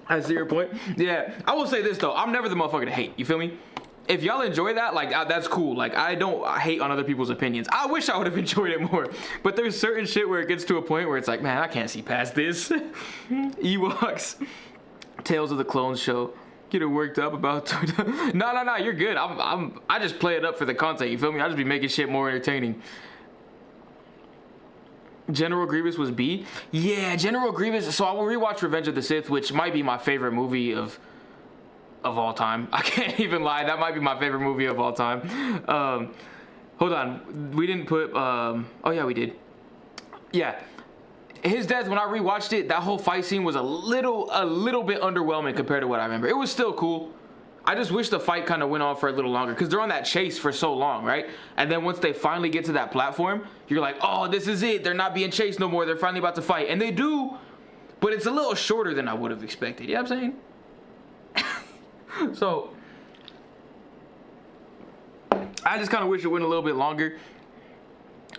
I see your point. Yeah, I will say this though. I'm never the motherfucker to hate. You feel me? If y'all enjoy that, like, that's cool. Like, I hate on other people's opinions. I wish I would have enjoyed it more. But there's certain shit where it gets to a point where it's like, man, I can't see past this. Ewoks. Tales of the Clones show. Get it worked up about. No, you're good. I just play it up for the content. You feel me? I just be making shit more entertaining. General Grievous was B. Yeah, General Grievous. So I will rewatch Revenge of the Sith, which might be my favorite movie of all time. I can't even lie. That might be my favorite movie of all time. Hold on. We didn't put. Oh yeah, we did. Yeah. His death, when I rewatched it, that whole fight scene was a little bit underwhelming compared to what I remember. It was still cool. I just wish the fight kind of went on for a little longer because they're on that chase for so long, right? And then once they finally get to that platform, you're like, oh, this is it. They're not being chased no more. They're finally about to fight. And they do, but it's a little shorter than I would have expected. You know what I'm saying? So, I just kind of wish it went a little bit longer.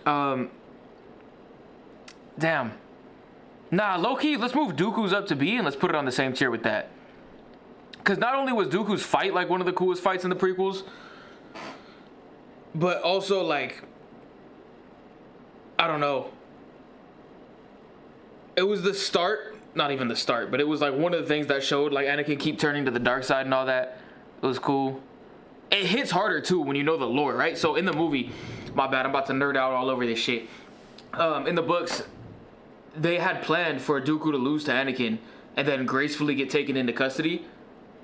Damn. Nah, low-key, let's move Dooku's up to B and let's put it on the same tier with that. Because not only was Dooku's fight like one of the coolest fights in the prequels, but also like, I don't know. It was the start, not even the start, but it was like one of the things that showed like Anakin keep turning to the dark side and all that. It was cool. It hits harder too when you know the lore, right? So in the movie, my bad, I'm about to nerd out all over this shit. In the books, they had planned for Dooku to lose to Anakin and then gracefully get taken into custody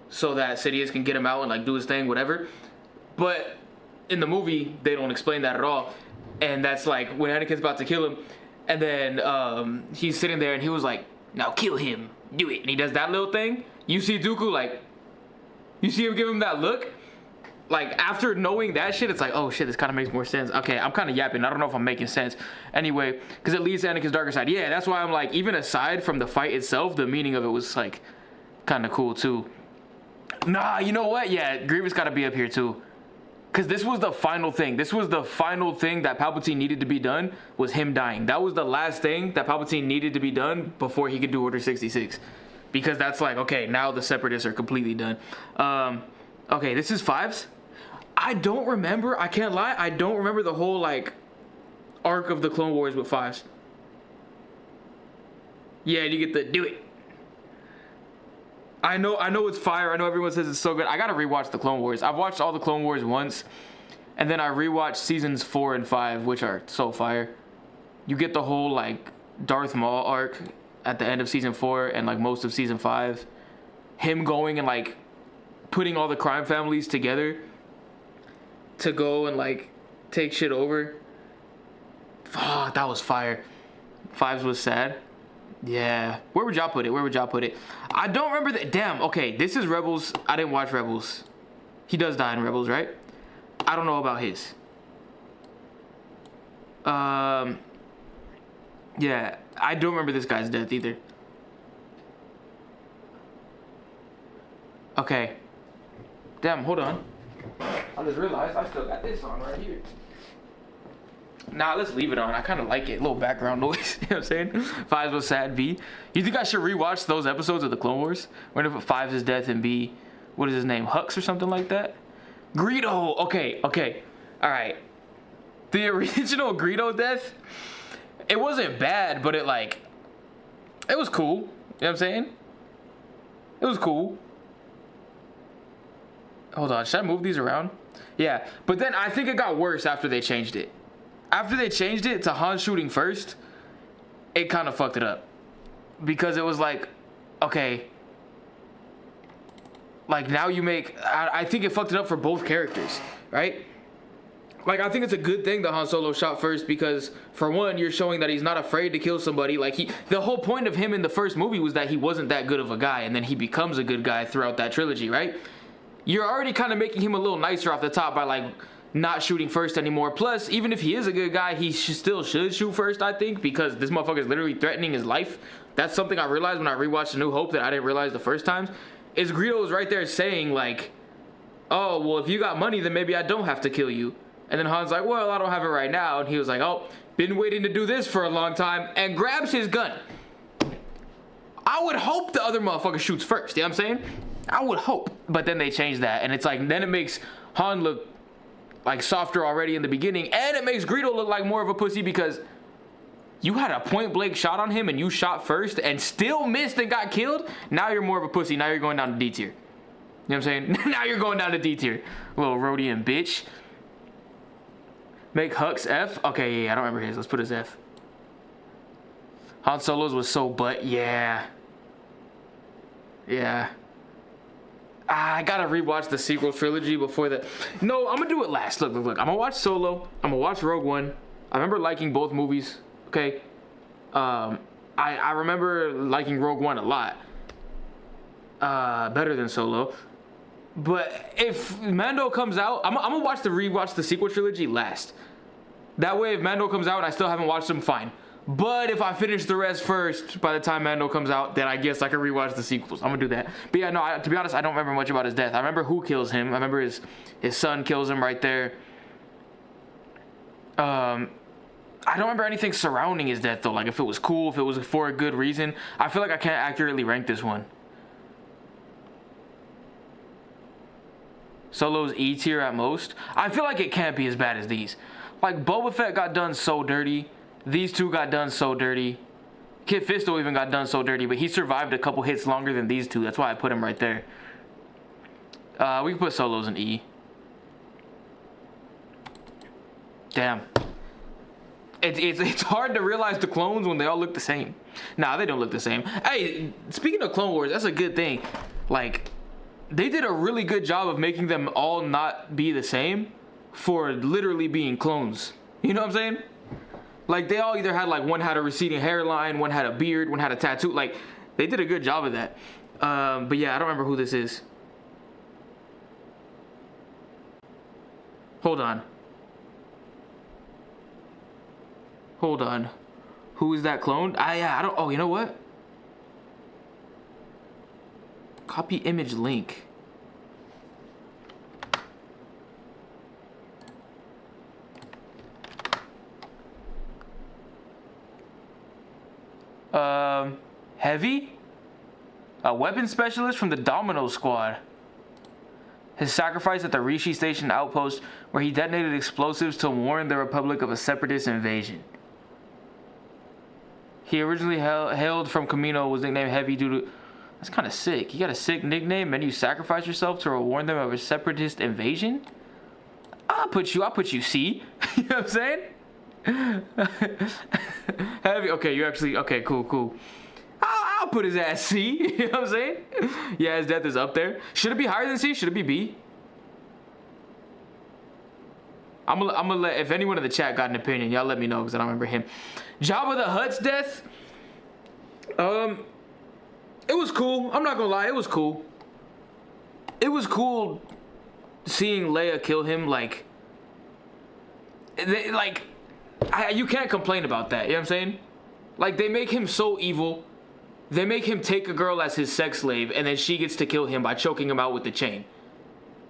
so that Sidious can get him out and like do his thing, whatever. But in the movie, they don't explain that at all. And that's like when Anakin's about to kill him, and then he's sitting there and he was like, now kill him, do it. And he does that little thing. You see Dooku like, you see him give him that look. like after knowing that shit, it's like, oh shit, this kind of makes more sense. Okay, I'm kind of yapping. I don't know if I'm making sense. Anyway, because it leads to Anakin's darker side. Yeah, that's why I'm like, even aside from the fight itself, the meaning of it was like kind of cool too. Nah, you know what? Yeah, Grievous got to be up here too. Because this was the final thing. This was the final thing that Palpatine needed to be done, was him dying. That was the last thing that Palpatine needed to be done before he could do Order 66. Because that's like, okay, now the Separatists are completely done. Okay, this is 5s. I don't remember, I can't lie, I don't remember the whole like arc of the Clone Wars with 5s. Yeah, you get the do it. I know it's fire. I know everyone says it's so good. I gotta rewatch the Clone Wars. I've watched all the Clone Wars once, and then I rewatched seasons 4 and 5, which are so fire. You get the whole like Darth Maul arc at the end of season 4 and like most of season 5. Him going and like putting all the crime families together to go and like take shit over. Fuck, that was fire. 5s was sad. Yeah. Where would y'all put it? Where would y'all put it? I don't remember that. Damn. Okay, this is Rebels. I didn't watch Rebels. He does die in Rebels, right? I don't know about his. Yeah. I don't remember this guy's death either. Okay. Damn, hold on. I just realized I still got this on right here. Nah, let's leave it on. I kind of like it. A little background noise. You know what I'm saying? 5s was sad. B. You think I should rewatch those episodes of the Clone Wars? We're gonna put 5's his death and B. What is his name? Hux or something like that? Greedo. Okay. All right. The original Greedo death, it wasn't bad, but it was cool. You know what I'm saying? It was cool. Hold on. Should I move these around? Yeah. But then I think it got worse after they changed it. After they changed it to Han shooting first, it kind of fucked it up. Because it was like, okay, like now you make, I think it fucked it up for both characters, right? Like, I think it's a good thing that Han Solo shot first because, for one, you're showing that he's not afraid to kill somebody. Like, the whole point of him in the first movie was that he wasn't that good of a guy, and then he becomes a good guy throughout that trilogy, right? You're already kind of making him a little nicer off the top by, like, not shooting first anymore. Plus, even if he is a good guy, he still should shoot first, I think, because this motherfucker is literally threatening his life. That's something I realized when I rewatched A New Hope that I didn't realize the first time. Is Greedo was right there saying, like, oh, well, if you got money, then maybe I don't have to kill you. And then Han's like, well, I don't have it right now. And he was like, oh, been waiting to do this for a long time, and grabs his gun. I would hope the other motherfucker shoots first, you know what I'm saying? I would hope. But then they changed that, and it's like, then it makes Han look like softer already in the beginning, and it makes Greedo look like more of a pussy because you had a point blank shot on him and you shot first and still missed and got killed. Now you're more of a pussy. Now you're going down to D tier. You know what I'm saying? Now you're going down to D tier. Little Rhodian bitch. Make Hux F. Okay, yeah, I don't remember his. Let's put his F. Han Solo's was so butt. Yeah. I gotta rewatch the sequel trilogy before that. No, I'm gonna do it last. Look. I'm gonna watch Solo. I'm gonna watch Rogue One. I remember liking both movies. Okay. I remember liking Rogue One a lot. Better than Solo. But if Mando comes out, I'm gonna rewatch the sequel trilogy last. That way, if Mando comes out and I still haven't watched them, fine. But if I finish the rest first, by the time Mando comes out, then I guess I can rewatch the sequels. I'm gonna do that. But yeah, no, to be honest, I don't remember much about his death. I remember who kills him. I remember his son kills him right there. I don't remember anything surrounding his death, though. Like, if it was cool, if it was for a good reason. I feel like I can't accurately rank this one. Solo's E tier at most. I feel like it can't be as bad as these. Like, Boba Fett got done so dirty. These two got done so dirty. Kit Fisto even got done so dirty, but he survived a couple hits longer than these two. That's why I put him right there. We can put Solo's in E. Damn. It's hard to realize the clones when they all look the same. Nah, they don't look the same. Hey, speaking of Clone Wars, that's a good thing. Like, they did a really good job of making them all not be the same for literally being clones. You know what I'm saying? Like, they all either had, like, one had a receding hairline, one had a beard, one had a tattoo. Like, they did a good job of that. But yeah, I don't remember who this is. Hold on. Hold on. Who is that clone? I don't. Oh, you know what? Copy image link. Heavy? A weapons specialist from the Domino Squad. His sacrifice at the Rishi Station outpost, where he detonated explosives to warn the Republic of a separatist invasion. He originally hailed from Camino, was nicknamed Heavy due to... That's kind of sick. You got a sick nickname and you sacrifice yourself to warn them of a separatist invasion? I'll put you C. You know what I'm saying? Heavy. Okay, you actually... Okay, cool. I'll put his ass C. You know what I'm saying? Yeah, his death is up there. Should it be higher than C? Should it be B? I'm gonna let... If anyone in the chat got an opinion, y'all let me know because I don't remember him. Jabba the Hutt's death... It was cool. I'm not gonna lie. It was cool. It was cool seeing Leia kill him. Like, you can't complain about that. You know what I'm saying? Like, they make him so evil. They make him take a girl as his sex slave, and then she gets to kill him by choking him out with the chain.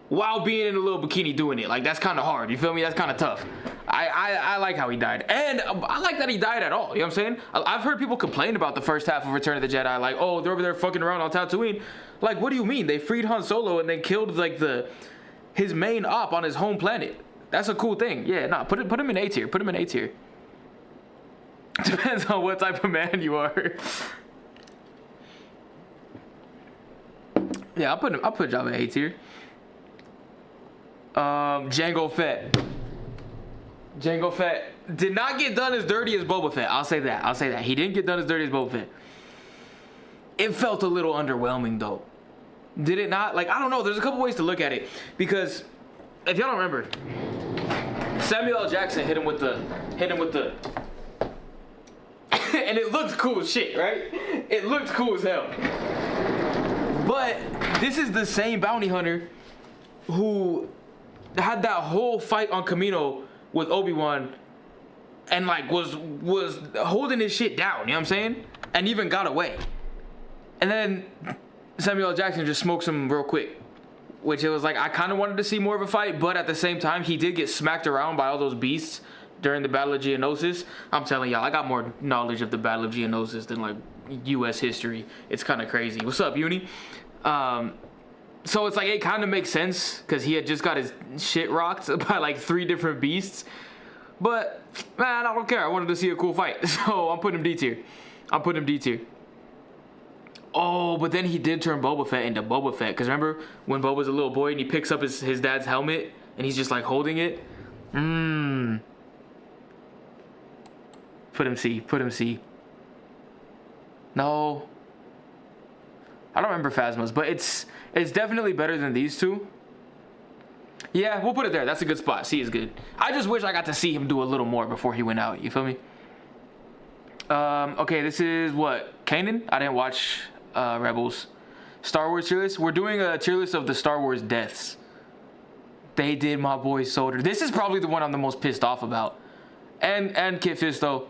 While being in a little bikini doing it. Like, that's kind of hard. You feel me? That's kind of tough. I like how he died. And I like that he died at all. You know what I'm saying? I've heard people complain about the first half of Return of the Jedi. Like, oh, they're over there fucking around on Tatooine. Like, what do you mean? They freed Han Solo and then killed, like, his main op on his home planet. That's a cool thing. Yeah, nah, put him in A tier. Put him in A tier. Depends on what type of man you are. Yeah, I'll put Jabba in A tier. Jango Fett. Jango Fett did not get done as dirty as Boba Fett. I'll say that. He didn't get done as dirty as Boba Fett. It felt a little underwhelming though. Did it not? Like, I don't know. There's a couple ways to look at it. Because if y'all don't remember, Samuel L. Jackson hit him with the and it looked cool as shit, right? It looked cool as hell. But this is the same bounty hunter who had that whole fight on Camino with Obi-Wan and like was holding his shit down, you know what I'm saying? And even got away. And then Samuel L. Jackson just smokes him real quick. Which it was like, I kind of wanted to see more of a fight, but at the same time, he did get smacked around by all those beasts during the Battle of Geonosis. I'm telling y'all, I got more knowledge of the Battle of Geonosis than like U.S. history. It's kind of crazy. What's up, Uni? So it's like, it kind of makes sense because he had just got his shit rocked by like 3 different beasts. But man, I don't care. I wanted to see a cool fight. So I'm putting him D tier. Oh, but then he did turn Boba Fett into Boba Fett. Because remember when Boba's a little boy and he picks up his dad's helmet and he's just like holding it? Put him C. No. I don't remember Phasma's, but it's definitely better than these two. Yeah, we'll put it there. That's a good spot. C is good. I just wish I got to see him do a little more before he went out. You feel me? Okay, this is what? Kanan? I didn't watch Rebels. Star Wars tier list. We're doing a tier list of the Star Wars deaths. They did my boy Soldier. This is probably the one I'm the most pissed off about. And Kit Fisto.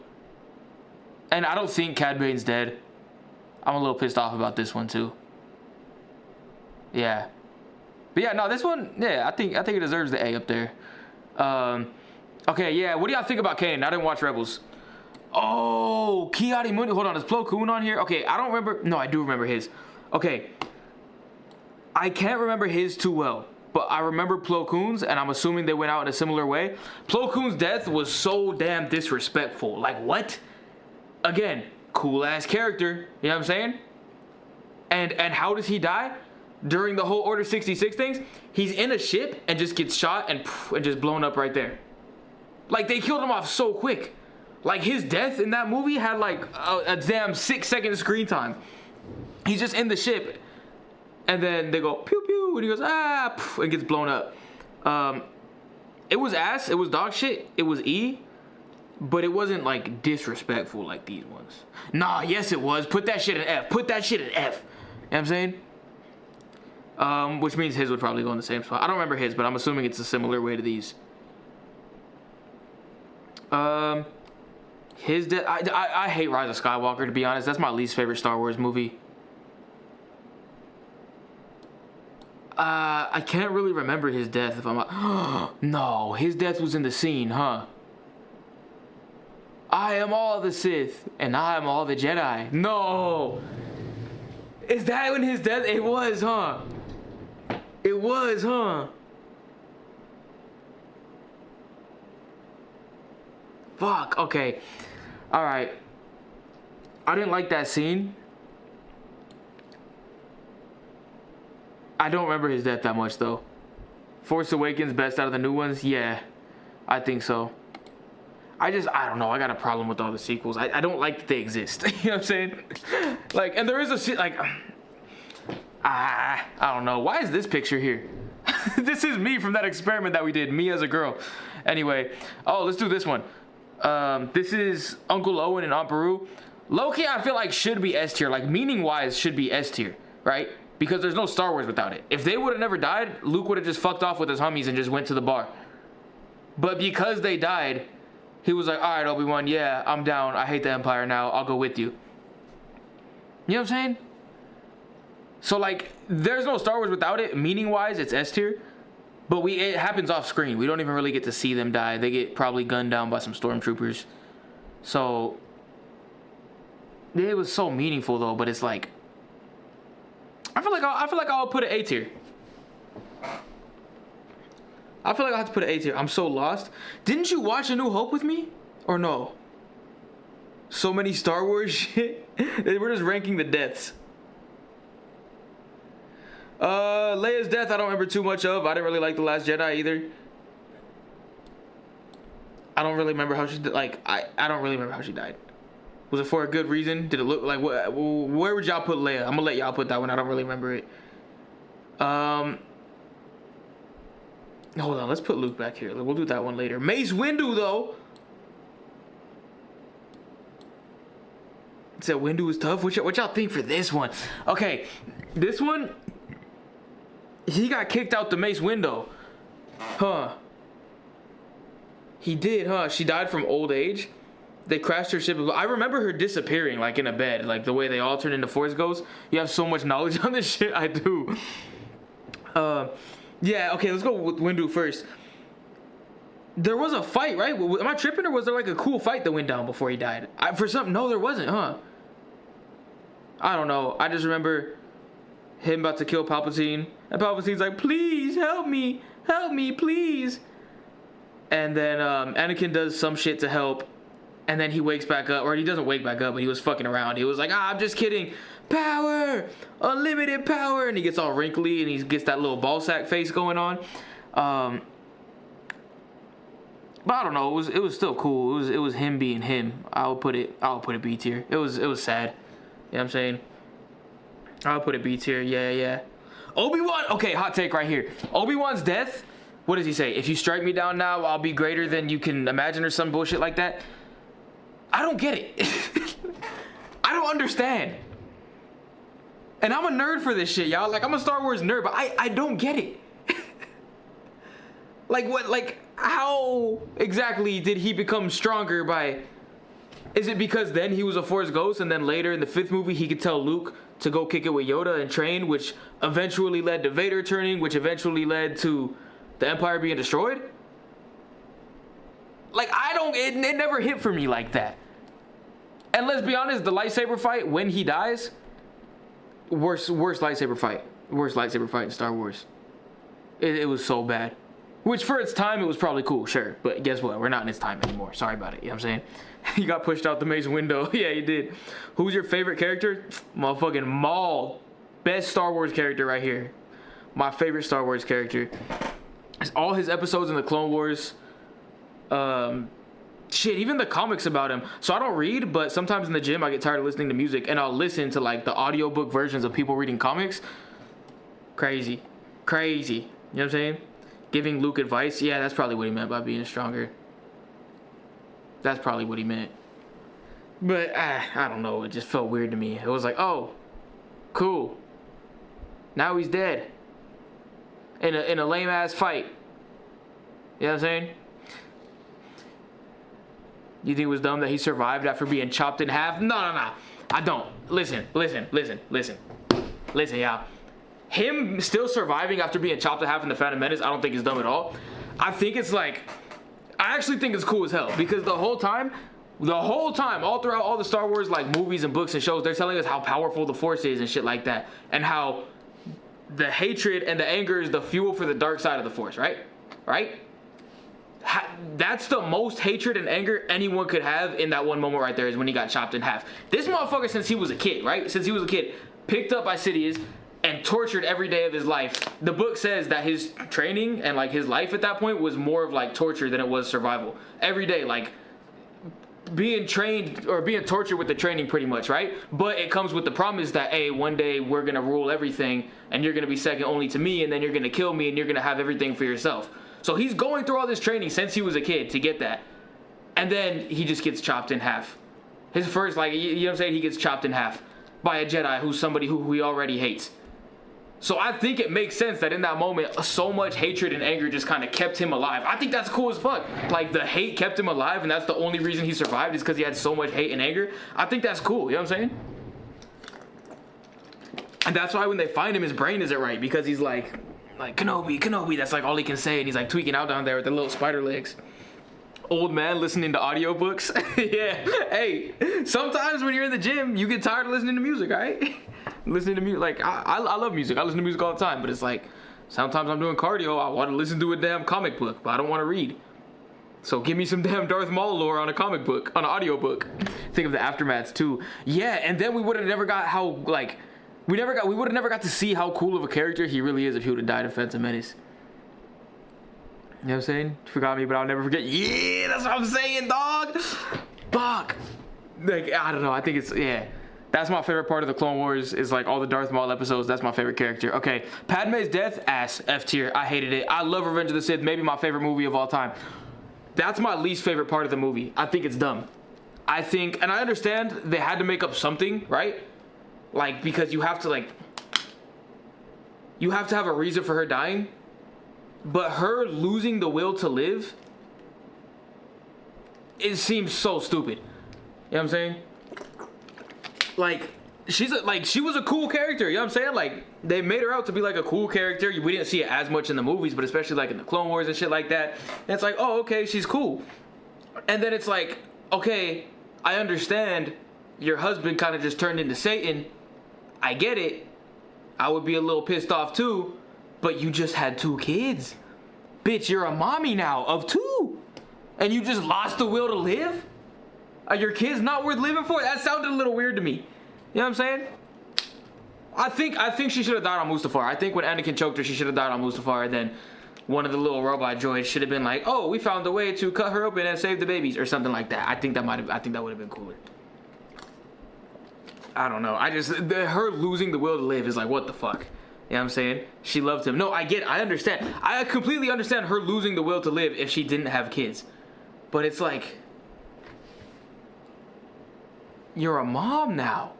And I don't think Cad Bane's dead. I'm a little pissed off about this one too. Yeah. But yeah, no, this one, yeah, I think it deserves the A up there. Okay, yeah, what do y'all think about Kanan? I didn't watch Rebels. Oh, Ki-Adi-Mundi. Hold on, is Plo Koon on here? Okay, I don't remember. No, I do remember his. Okay. I can't remember his too well, but I remember Plo Koon's, and I'm assuming they went out in a similar way. Plo Koon's death was so damn disrespectful. Like, what? Again, cool-ass character. You know what I'm saying? And how does he die? During the whole Order 66 things, he's in a ship and just gets shot and just blown up right there. Like, they killed him off so quick. Like, his death in that movie had like a damn 6-second screen time. He's just in the ship and then they go pew pew and he goes and gets blown up. It was ass, it was dog shit, it was E, but it wasn't like disrespectful like these ones. Nah, yes it was. Put that shit in F. You know what I'm saying? Which means his would probably go in the same spot. I don't remember his, but I'm assuming it's a similar way to these. His death. I hate Rise of Skywalker, to be honest. That's my least favorite Star Wars movie. I can't really remember his death if I'm not. No, his death was in the scene, huh? I am all the Sith, and I am all the Jedi. No! Is that when his death? It was, huh? It was, huh? Fuck, okay. Alright. I didn't like that scene. I don't remember his death that much, though. Force Awakens, best out of the new ones? Yeah, I think so. I don't know. I got a problem with all the sequels. I don't like that they exist. You know what I'm saying? Like, and there is I don't know. Why is this picture here? This is me from that experiment that we did. Me as a girl. Anyway. Oh, let's do this one. This is Uncle Owen and Aunt Beru. Low-key, I feel like should be S tier. Like, meaning-wise, should be S tier. Right? Because there's no Star Wars without it. If they would have never died, Luke would have just fucked off with his homies and just went to the bar. But because they died, he was like, alright, Obi-Wan, yeah, I'm down. I hate the Empire now. I'll go with you. You know what I'm saying? So, like, there's no Star Wars without it. Meaning-wise, it's S tier. But it happens off screen. We don't even really get to see them die. They get probably gunned down by some stormtroopers. So, it was so meaningful, though. But it's like, I feel like I'll put an A tier. I feel like I have to put an A tier. I'm so lost. Didn't you watch A New Hope with me? Or no? So many Star Wars shit. We're just ranking the deaths. Leia's death I don't remember too much of. I didn't really like The Last Jedi either. I don't really remember how she did. Like, I don't really remember how she died. Was it for a good reason? Did it look like what? Where would y'all put Leia? I'm gonna let y'all put that one. I don't really remember it. Hold on, let's put Luke back here. We'll do that one later. Mace Windu, though. Said Windu was tough. What y'all think for this one? Okay, this one, he got kicked out the Mace window. Huh. He did, huh? She died from old age. They crashed her ship. I remember her disappearing, like, in a bed. Like, the way they all turned into Force Ghosts. You have so much knowledge on this shit. I do. Yeah, okay, let's go with Windu first. There was a fight, right? Am I tripping, or was there, like, a cool fight that went down before he died? No, there wasn't, huh? I don't know. I just remember him about to kill Palpatine. And Palpatine's like, please, help me, please. And then Anakin does some shit to help. And then he wakes back up, or he doesn't wake back up, but he was fucking around. He was like, I'm just kidding. Power! Unlimited power! And he gets all wrinkly, and he gets that little ball sack face going on. But I don't know. It was still cool. It was him being him. I'll put it B tier. It was sad. You know what I'm saying? I'll put it B tier. Yeah. Obi-Wan. Okay, hot take right here. Obi-Wan's death. What does he say? If you strike me down now, I'll be greater than you can imagine, or some bullshit like that. I don't get it. I don't understand. And I'm a nerd for this shit, y'all. Like, I'm a Star Wars nerd, but I don't get it. Like, what? Like, how exactly did he become stronger by... Is it because then he was a Force Ghost, and then later in the 5th movie he could tell Luke to go kick it with Yoda and train, which eventually led to Vader turning, which eventually led to the Empire being destroyed? Like, it never hit for me like that. And let's be honest, the lightsaber fight, when he dies, worst lightsaber fight in Star Wars. It was so bad. Which, for its time, it was probably cool, sure. But guess what? We're not in its time anymore. Sorry about it. You know what I'm saying? He got pushed out the Mace window. Yeah, he did. Who's your favorite character? Motherfucking Maul. Best Star Wars character right here. My favorite Star Wars character. It's all his episodes in the Clone Wars. Shit, even the comics about him. So I don't read, but sometimes in the gym I get tired of listening to music, and I'll listen to, like, the audiobook versions of people reading comics. Crazy. You know what I'm saying? Giving Luke advice. Yeah, that's probably what he meant by being stronger. That's probably what he meant. But I don't know. It just felt weird to me. It was like, oh, cool. Now he's dead. In a lame ass fight. You know what I'm saying? You think it was dumb that he survived after being chopped in half? No. I don't. Listen, y'all. Him still surviving after being chopped in half in The Phantom Menace, I don't think is dumb at all. I think it's like, I actually think it's cool as hell, because the whole time, all throughout all the Star Wars like movies and books and shows, they're telling us how powerful the Force is and shit like that, and how the hatred and the anger is the fuel for the dark side of the Force, right? That's the most hatred and anger anyone could have in that one moment right there, is when he got chopped in half. This motherfucker, since he was a kid, right? Since he was a kid, picked up by Sidious and tortured every day of his life. The book says that his training and like his life at that point was more of like torture than it was survival. Every day, like being trained or being tortured with the training pretty much, right? But it comes with the promise that, hey, one day we're gonna rule everything and you're gonna be second only to me, and then you're gonna kill me and you're gonna have everything for yourself. So he's going through all this training since he was a kid to get that. And then he just gets chopped in half. His first, like, you know what I'm saying? He gets chopped in half by a Jedi who's somebody who he already hates. So I think it makes sense that in that moment, so much hatred and anger just kind of kept him alive. I think that's cool as fuck. Like, the hate kept him alive, and that's the only reason he survived, is because he had so much hate and anger. I think that's cool, you know what I'm saying? And that's why when they find him, his brain isn't right, because he's like Kenobi, that's like all he can say, and he's like tweaking out down there with the little spider legs. Old man listening to audiobooks. Yeah, hey, sometimes when you're in the gym, you get tired of listening to music, right? Listening to music, like, I love music. I listen to music all the time, but it's like, sometimes I'm doing cardio, I want to listen to a damn comic book, but I don't want to read. So give me some damn Darth Maul lore on a comic book, on an audiobook. Think of the aftermaths too. Yeah, and then we would have never got how, like, we would have never got to see how cool of a character he really is if he would have died in Phantom Menace. You know what I'm saying? You forgot me, but I'll never forget. Yeah, that's what I'm saying, dog. Fuck. Like, I don't know. I think it's, yeah. That's my favorite part of the Clone Wars, is like all the Darth Maul episodes. That's my favorite character. Okay, Padme's death, ass, F tier. I hated it. I love Revenge of the Sith, maybe my favorite movie of all time. That's my least favorite part of the movie. I think it's dumb. I think, and I understand they had to make up something, right? Like, because you have to, like, you have to have a reason for her dying. But her losing the will to live, it seems so stupid. You know what I'm saying? Like, she was a cool character, you know what I'm saying? Like, they made her out to be like a cool character. We didn't see it as much in the movies, but especially like in the Clone Wars and shit like that. And it's like, oh, okay, she's cool. And then it's like, okay, I understand your husband kind of just turned into Satan. I get it. I would be a little pissed off too, but you just had 2 kids. Bitch, you're a mommy now of 2. And you just lost the will to live? Are your kids not worth living for? That sounded a little weird to me. You know what I'm saying? I think she should have died on Mustafar. I think when Anakin choked her, she should have died on Mustafar, and then one of the little robot droids should have been like, oh, we found a way to cut her open and save the babies, or something like that. I think that would have been cooler. I don't know. Her losing the will to live is like, what the fuck? You know what I'm saying? She loved him. No, I understand. I completely understand her losing the will to live if she didn't have kids. But it's like, you're a mom now.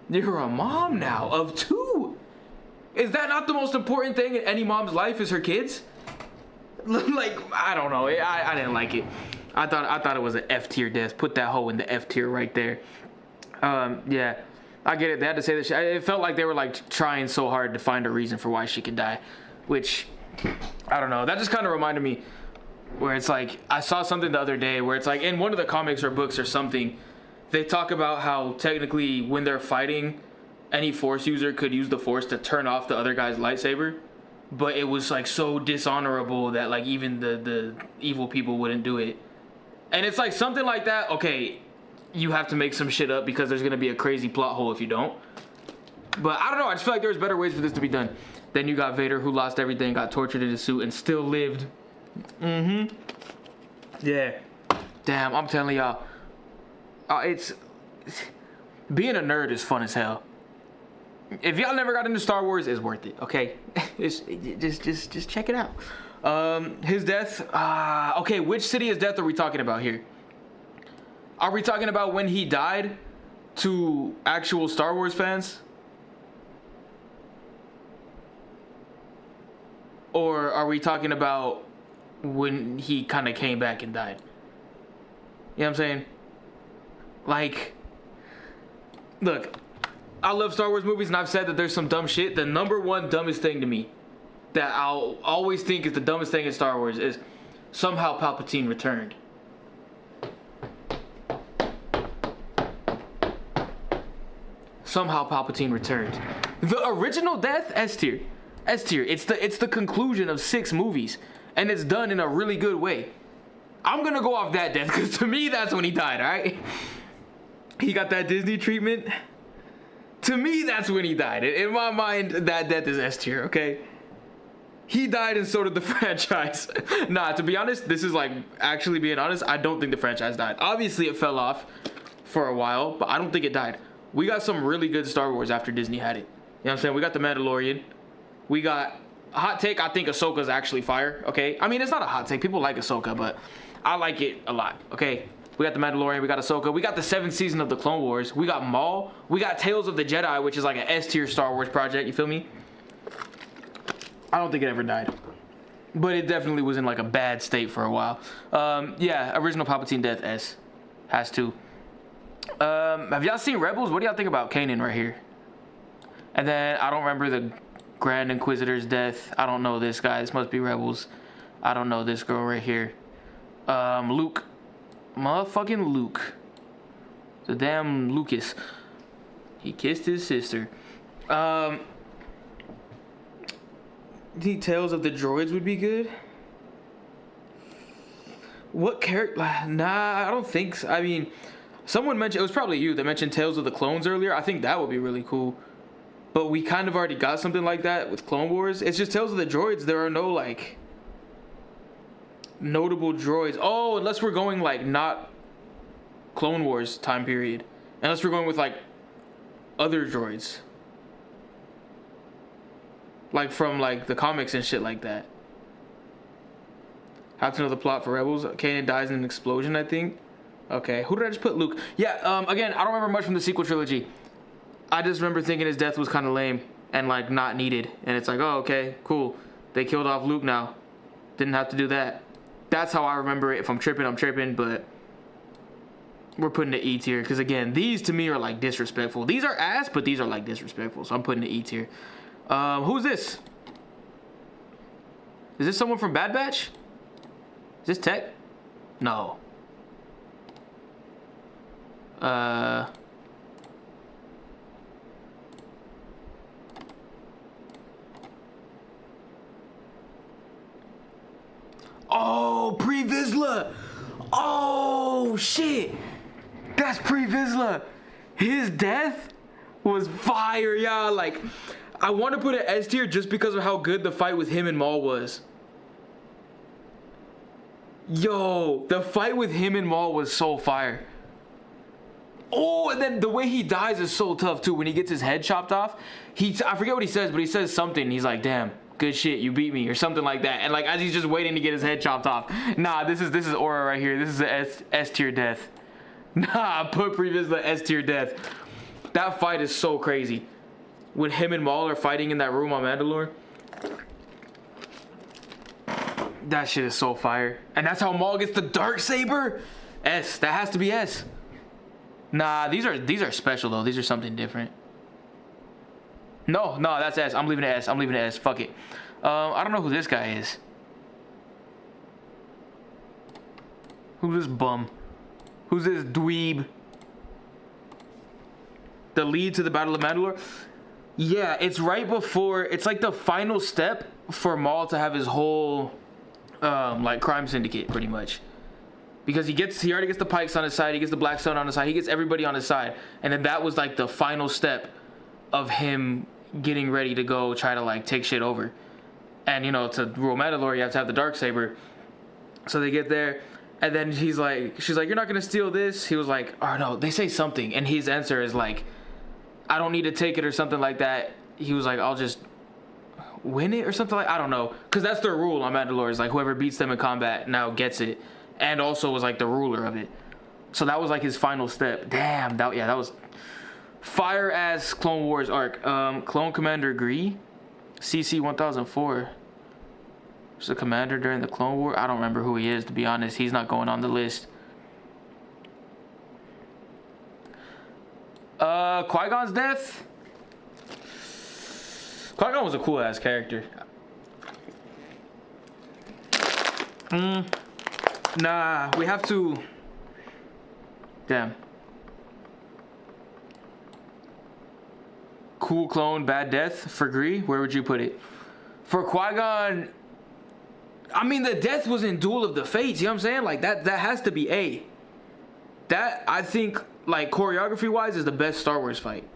You're a mom now of 2. Is that not the most important thing in any mom's life, is her kids? Like, I don't know. I didn't like it. I thought it was an F tier death. Put that hoe in the F tier right there. Yeah, I get it. They had to say this. It felt like they were like trying so hard to find a reason for why she could die, which, I don't know. That just kind of reminded me where it's like, I saw something the other day where it's like in one of the comics or books or something, they talk about how technically when they're fighting, any Force user could use the Force to turn off the other guy's lightsaber, but it was like so dishonorable that like even the evil people wouldn't do it. And it's like something like that. Okay, you have to make some shit up because there's gonna be a crazy plot hole if you don't. But I don't know, I just feel like there's better ways for this to be done. Then you got Vader, who lost everything, got tortured in his suit, and still lived. Yeah. Damn, I'm telling y'all, it's being a nerd is fun as hell. If y'all never got into Star Wars, it's worth it. Okay, just check it out. His death. Okay, which Sidious's death are we talking about here? Are we talking about when he died to actual Star Wars fans? Or are we talking about when he kind of came back and died? know what I'm saying? Like, look, I love Star Wars movies, and I've said that there's some dumb shit. The number one dumbest thing to me that I'll always think is the dumbest thing in Star Wars is somehow Palpatine returned. Somehow Palpatine returned. The original death, S tier. S tier. It's the conclusion of 6 movies, and it's done in a really good way. I'm gonna go off that death because to me that's when he died. All right, he got that Disney treatment. To me, that's when he died. In my mind, that death is S tier. Okay. He died, and so did the franchise. Nah, to be honest, this is like actually being honest. I don't think the franchise died. Obviously, it fell off for a while, but I don't think it died. We got some really good Star Wars after Disney had it. You know what I'm saying? We got The Mandalorian. We got hot take. I think Ahsoka's actually fire. Okay, I mean it's not a hot take. People like Ahsoka, but I like it a lot. Okay, we got The Mandalorian. We got Ahsoka. We got the 7th season of the Clone Wars. We got Maul. We got Tales of the Jedi, which is like an S tier Star Wars project. You feel me? I don't think it ever died, but it definitely was in like a bad state for a while. Yeah, original Palpatine death S has to. Have y'all seen Rebels? What do y'all think about Kanan right here? And then I don't remember the Grand Inquisitor's death. I don't know this guy. This must be Rebels. I don't know this girl right here. Luke. Motherfucking Luke. The damn Lucas. He kissed his sister. Details of the droids would be good. What character? Nah, I don't think so. I mean, someone mentioned, it was probably you that mentioned Tales of the Clones earlier. I think that would be really cool. But we kind of already got something like that with Clone Wars. It's just Tales of the Droids. There are no, like, notable droids. Oh, unless we're going, like, not Clone Wars time period. Unless we're going with, like, other droids. Like, from, like, the comics and shit like that. Have to know the plot for Rebels. Kanan dies in an explosion, I think. Okay, who did I just put? Luke. Yeah, again, I don't remember much from the sequel trilogy. I just remember thinking his death was kind of lame and, like, not needed. And it's like, oh, okay, cool. They killed off Luke now. Didn't have to do that. That's how I remember it. If I'm tripping, I'm tripping, but we're putting the E tier. Because, again, these to me are, like, disrespectful. These are ass, but these are, like, disrespectful. So I'm putting the E tier. Who's this? Is this someone from Bad Batch? Is this Tech? No. Oh, Pre Vizsla. Oh shit, that's Pre Vizsla. His death was fire, y'all. Like, I want to put it S tier just because of how good the fight with him and Maul was. Yo, the fight with him and Maul was so fire. Oh, and then the way he dies is so tough too. When he gets his head chopped off, I forget what he says, but he says something. He's like, "Damn, good shit, you beat me," or something like that. And like as he's just waiting to get his head chopped off. Nah, this is Aura right here. This is a S tier death. Nah, put previous the S tier death. That fight is so crazy. When him and Maul are fighting in that room on Mandalore. That shit is so fire. And that's how Maul gets the Darksaber? S. That has to be S. Nah, these are special though. These are something different. No, that's S. I'm leaving it S. I'm leaving it S. Fuck it. I don't know who this guy is. Who's this bum? Who's this dweeb? The lead to the Battle of Mandalore? Yeah, it's right before. It's like the final step for Maul to have his whole like crime syndicate, pretty much. Because he already gets the Pikes on his side, he gets the Black Sun on his side, he gets everybody on his side, and then that was like the final step of him getting ready to go try to like take shit over. And you know, to rule Mandalore, you have to have the Darksaber. So they get there, and then she's like, "You're not gonna steal this." He was like, "Oh no," they say something, and his answer is like, "I don't need to take it," or something like that. He was like, "I'll just win it," or something like, I don't know, because that's their rule on Mandalore. Is like whoever beats them in combat now gets it. And also was like the ruler of it. So that was like his final step. Damn, that was fire ass Clone Wars arc. Clone Commander Gree, CC 1004. He's a commander during the Clone War. I don't remember who he is, to be honest. He's not going on the list. Qui-Gon's death. Qui-Gon was a cool ass character. Nah, we have to. Damn. Cool clone, bad death for Gree. Where would you put it? For Qui-Gon, I mean, the death was in Duel of the Fates. You know what I'm saying? Like that has to be A. That, I think, like choreography wise, is the best Star Wars fight.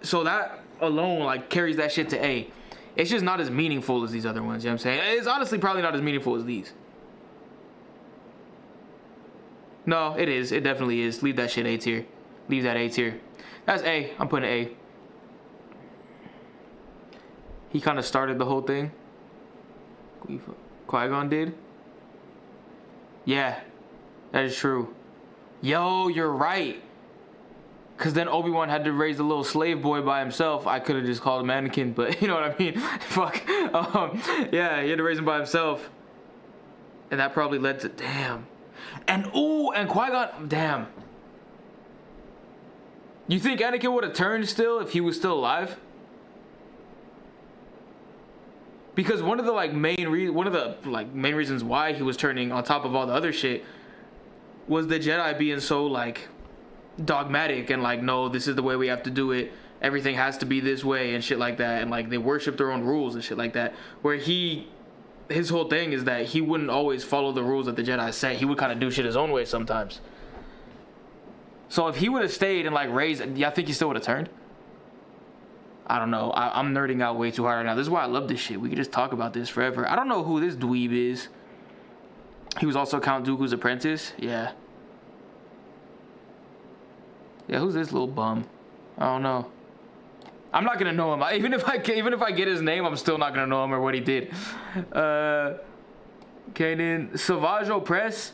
So that alone like carries that shit to A. It's just not as meaningful as these other ones. You know what I'm saying? It's honestly probably not as meaningful as these. No, it is. It definitely is. Leave that shit A tier. Leave that A tier. That's A. I'm putting A. He kind of started the whole thing. Qui-Gon did. Yeah, that is true. Yo, you're right. Because then Obi-Wan had to raise a little slave boy by himself. I could have just called him Anakin, but you know what I mean? Fuck. Yeah, he had to raise him by himself. And that probably led to... Damn. And, ooh, and Qui-Gon... Damn. You think Anakin would have turned still if he was still alive? Because one of the main reasons why he was turning, on top of all the other shit, was the Jedi being so like dogmatic and like, no, this is the way we have to do it. Everything has to be this way and shit like that. And like they worship their own rules and shit like that. Where his whole thing is that he wouldn't always follow the rules that the Jedi set. He would kind of do shit his own way sometimes. So if he would have stayed and like raised, y'all think he still would have turned? I don't know. I'm nerding out way too hard right now. This is why I love this shit. We could just talk about this forever. I don't know who this dweeb is. He was also Count Dooku's apprentice. Yeah. Yeah, who's this little bum? I don't know. I'm not gonna know him. Even if I get his name, I'm still not gonna know him or what he did. Kanan, Savage Opress.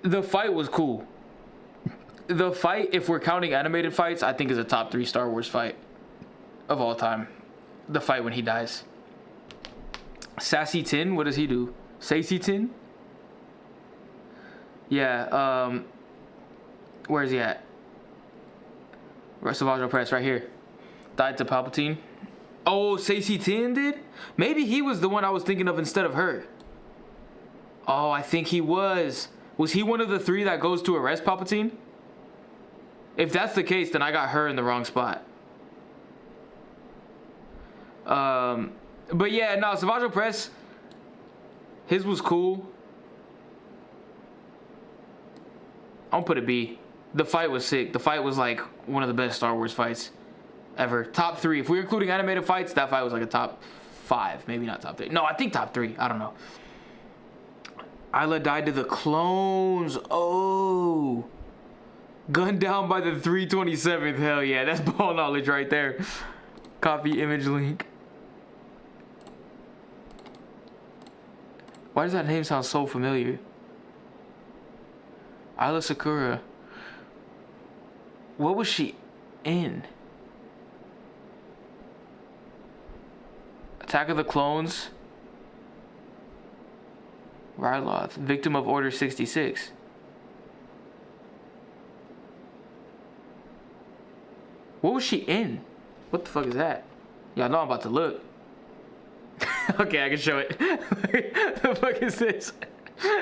The fight was cool. The fight, if we're counting animated fights, I think is a top 3 Star Wars fight of all time. The fight when he dies. Sassy Tin, what does he do? Sassy Tin? Yeah, where's he at? Savage Opress, right here. Died to Palpatine. Oh, Sassy Tin did? Maybe he was the one I was thinking of instead of her. Oh, I think he was. Was he one of the 3 that goes to arrest Palpatine? If that's the case, then I got her in the wrong spot. But yeah, no, Savage Opress, his was cool. I'll put a B. The fight was sick. The fight was like one of the best Star Wars fights ever. Top 3. If we're including animated fights, that fight was like a top 5. Maybe not top 3. No, I think top 3. I don't know. Isla died to the clones. Oh. Gunned down by the 327th. Hell yeah, that's ball knowledge right there. Copy image link. Why does that name sound so familiar? Isla Sakura. What was she in? Attack of the Clones. Ryloth, victim of Order 66. What was she in? What the fuck is that? Y'all know I'm about to look. Okay, I can show it. The fuck is this?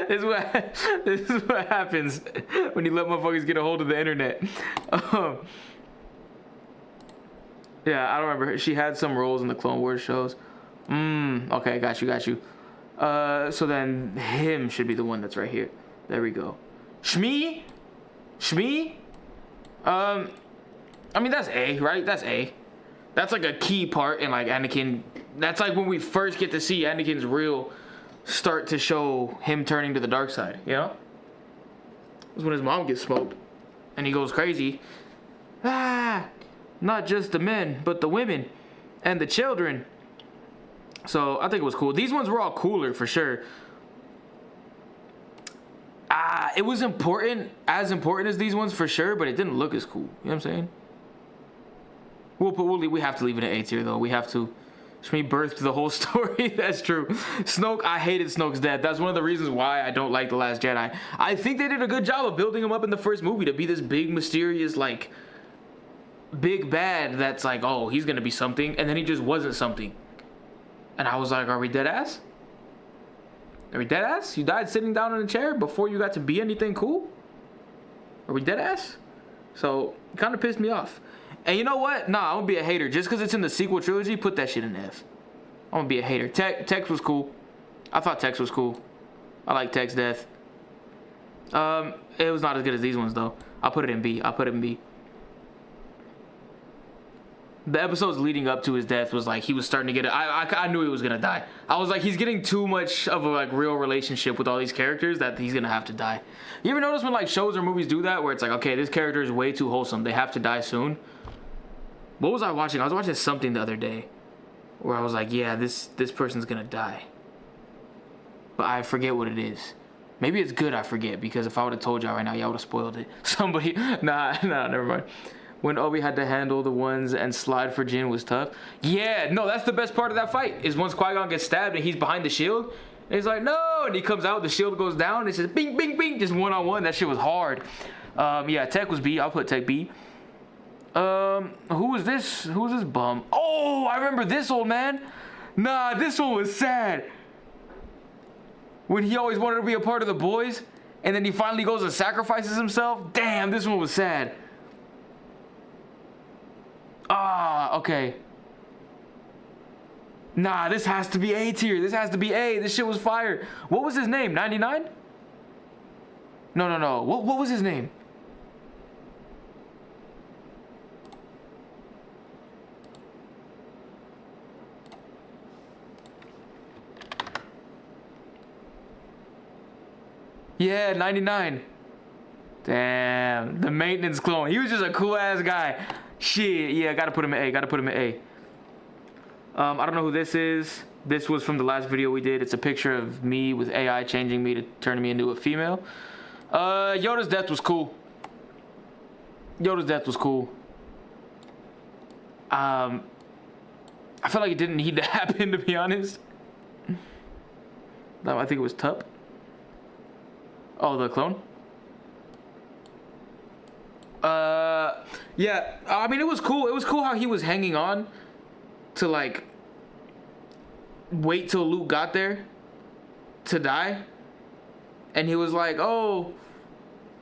This is what happens when you let motherfuckers get a hold of the internet. Yeah, I don't remember. She had some roles in the Clone Wars shows. Okay, got you. So then him should be the one that's right here. There we go. Shmi? I mean, that's A, right? That's A. That's like a key part in like Anakin. That's like when we first get to see Anakin's real start to show him turning to the dark side, you know? That's when his mom gets smoked and he goes crazy. Not just the men, but the women and the children. So I think it was cool. These ones were all cooler for sure. It was important, as important as these ones for sure, but it didn't look as cool. You know what I'm saying? We have to leave it at A tier though. We have to. Shmi birthed the whole story. That's true. Snoke, I hated Snoke's death. That's one of the reasons why I don't like The Last Jedi. I think they did a good job of building him up in the first movie to be this big, mysterious, like, big bad that's like, oh, he's gonna be something, and then he just wasn't something. And I was like, are we dead ass? Are we dead ass? You died sitting down in a chair before you got to be anything cool? Are we dead ass? So, it kind of pissed me off. And you know what? Nah, I'm gonna be a hater. Just because it's in the sequel trilogy, put that shit in F. I'm gonna be a hater. Tex was cool. I thought Tex was cool. I like Tex death. It was not as good as these ones though. I'll put it in B. The episodes leading up to his death was like he was starting to get it. I knew he was gonna die. I was like, he's getting too much of a like real relationship with all these characters that he's gonna have to die. You ever notice when like shows or movies do that, where it's like, okay, this character is way too wholesome, they have to die soon? What was I watching? I was watching something the other day where I was like, yeah, this person's gonna die, but I forget what it is. Maybe it's good I forget, because if I would have told y'all right now, y'all would have spoiled it. Somebody, nah, never mind. When Obi had to handle the ones and slide for Jin was tough. Yeah, no, that's the best part of that fight, is once Qui-Gon gets stabbed and he's behind the shield, and he's like, no, and he comes out, the shield goes down, and it's just bing, bing, bing, just one-on-one. That shit was hard. Yeah, Tech was B. I'll put Tech B. Who was this? Who was this bum? Oh, I remember this old man. Nah, this one was sad. When he always wanted to be a part of the boys, and then he finally goes and sacrifices himself. Damn, this one was sad. Ah, okay. Nah, this has to be A tier. This has to be A. This shit was fire. What was his name? 99? No. What was his name? Yeah, 99. Damn, the maintenance clone. He was just a cool ass guy. Shit, yeah, gotta put him in A. I don't know who this is. This was from the last video we did. It's a picture of me with AI changing me to turning me into a female. Yoda's death was cool. I feel like it didn't need to happen, to be honest. No, I think it was Tup. Oh, the clone? Yeah, I mean, it was cool. It was cool how he was hanging on to, like, wait till Luke got there to die. And he was like, oh,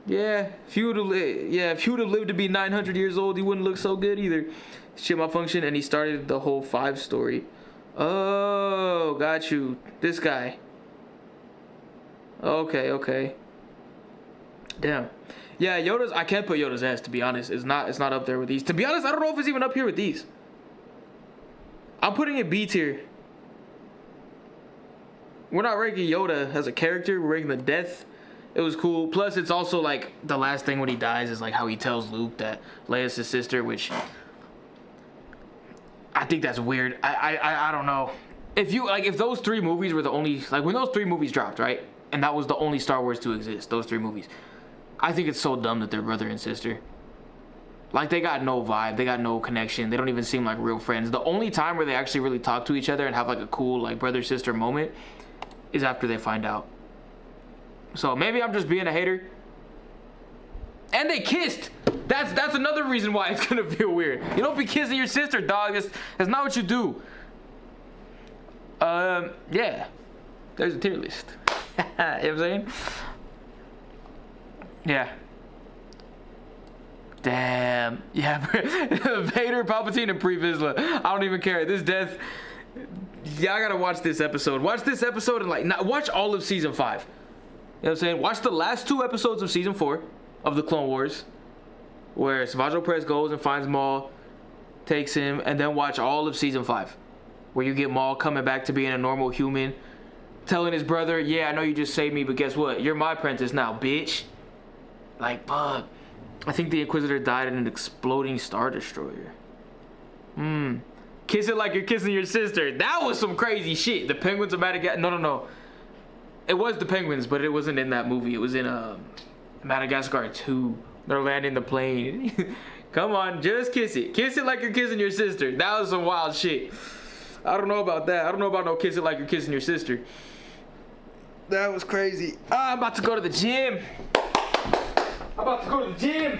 yeah, if you would have lived to be 900 years old, he wouldn't look so good either. Shit malfunction, and he started the whole 5 story. Oh, got you. This guy. Okay. Damn. Yeah, Yoda's, I can't put Yoda's ass, to be honest. It's not up there with these. To be honest, I don't know if it's even up here with these. I'm putting it B tier. We're not ranking Yoda as a character, we're ranking the death. It was cool. Plus, it's also like the last thing when he dies is like how he tells Luke that Leia's his sister, which I think that's weird. I don't know. If those 3 movies were the only, like when those 3 movies dropped, right? And that was the only Star Wars to exist, those 3 movies. I think it's so dumb that they're brother and sister. Like, they got no vibe, they got no connection, they don't even seem like real friends. The only time where they actually really talk to each other and have like a cool like brother-sister moment is after they find out. So maybe I'm just being a hater. And they kissed! That's another reason why it's gonna feel weird. You don't be kissing your sister, dog. That's not what you do. Yeah. There's a tier list. You know what I'm saying? Yeah. Damn. Yeah. Vader, Palpatine, and Pre Vizsla. I don't even care. This death. Yeah, I gotta watch this episode. Watch this episode and like not watch all of season 5. You know what I'm saying? Watch the last 2 episodes of season 4 of the Clone Wars, where Savage Opress goes and finds Maul, takes him, and then watch all of season 5, where you get Maul coming back to being a normal human, telling his brother, yeah, I know you just saved me, but guess what? You're my apprentice now, bitch. Like, fuck. I think the Inquisitor died in an exploding Star Destroyer. Kiss it like you're kissing your sister. That was some crazy shit. The Penguins of Madagascar. No. It was the Penguins, but it wasn't in that movie. It was in Madagascar 2. They're landing the plane. Come on, just kiss it. Kiss it like you're kissing your sister. That was some wild shit. I don't know about that. I don't know about no kissing like you're kissing your sister. That was crazy. I'm about to go to the gym. I'm about to go to the gym.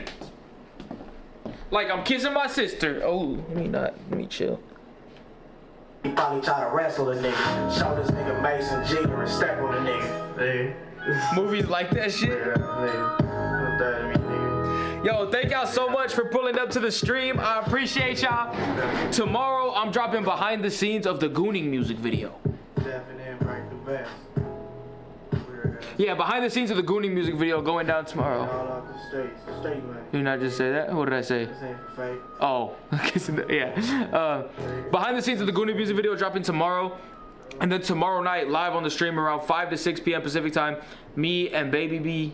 Like I'm kissing my sister. Oh, let me chill. He probably try to wrestle a nigga. Show this nigga Mason Jr. and step on a nigga. Nigga. Movies like that shit. Yeah, nigga. Don't die to me, nigga. Yo, thank y'all so much for pulling up to the stream. I appreciate y'all. Tomorrow, I'm dropping behind the scenes of the Gooning music video. Definitely break the best. Yeah, behind the scenes of the Gooning music video going down tomorrow. All out the state money. Did you not just say that? What did I say? This ain't fake. Oh, yeah. Behind the scenes of the Gooning music video dropping tomorrow. And then tomorrow night, live on the stream around 5 to 6 p.m. Pacific time, me and Baby B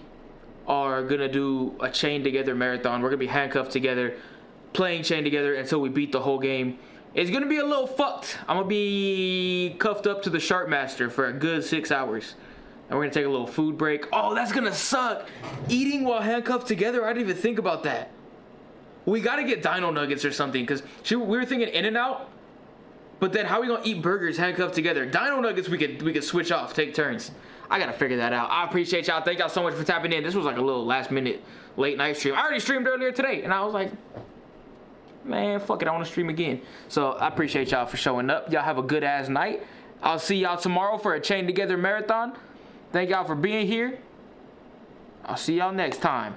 are gonna do a chain together marathon. We're gonna be handcuffed together, playing chain together until we beat the whole game. It's gonna be a little fucked. I'm gonna be cuffed up to the Shark Master for a good 6 hours. And we're gonna take a little food break. Oh, that's gonna suck. Eating while handcuffed together, I didn't even think about that. We gotta get Dino Nuggets or something, because we were thinking In-N-Out, but then how are we gonna eat burgers handcuffed together? Dino Nuggets, we could switch off, take turns. I gotta figure that out. I appreciate y'all. Thank y'all so much for tapping in. This was like a little last minute late night stream. I already streamed earlier today, and I was like, man, fuck it, I wanna stream again. So I appreciate y'all for showing up. Y'all have a good ass night. I'll see y'all tomorrow for a Chain Together marathon. Thank y'all for being here. I'll see y'all next time.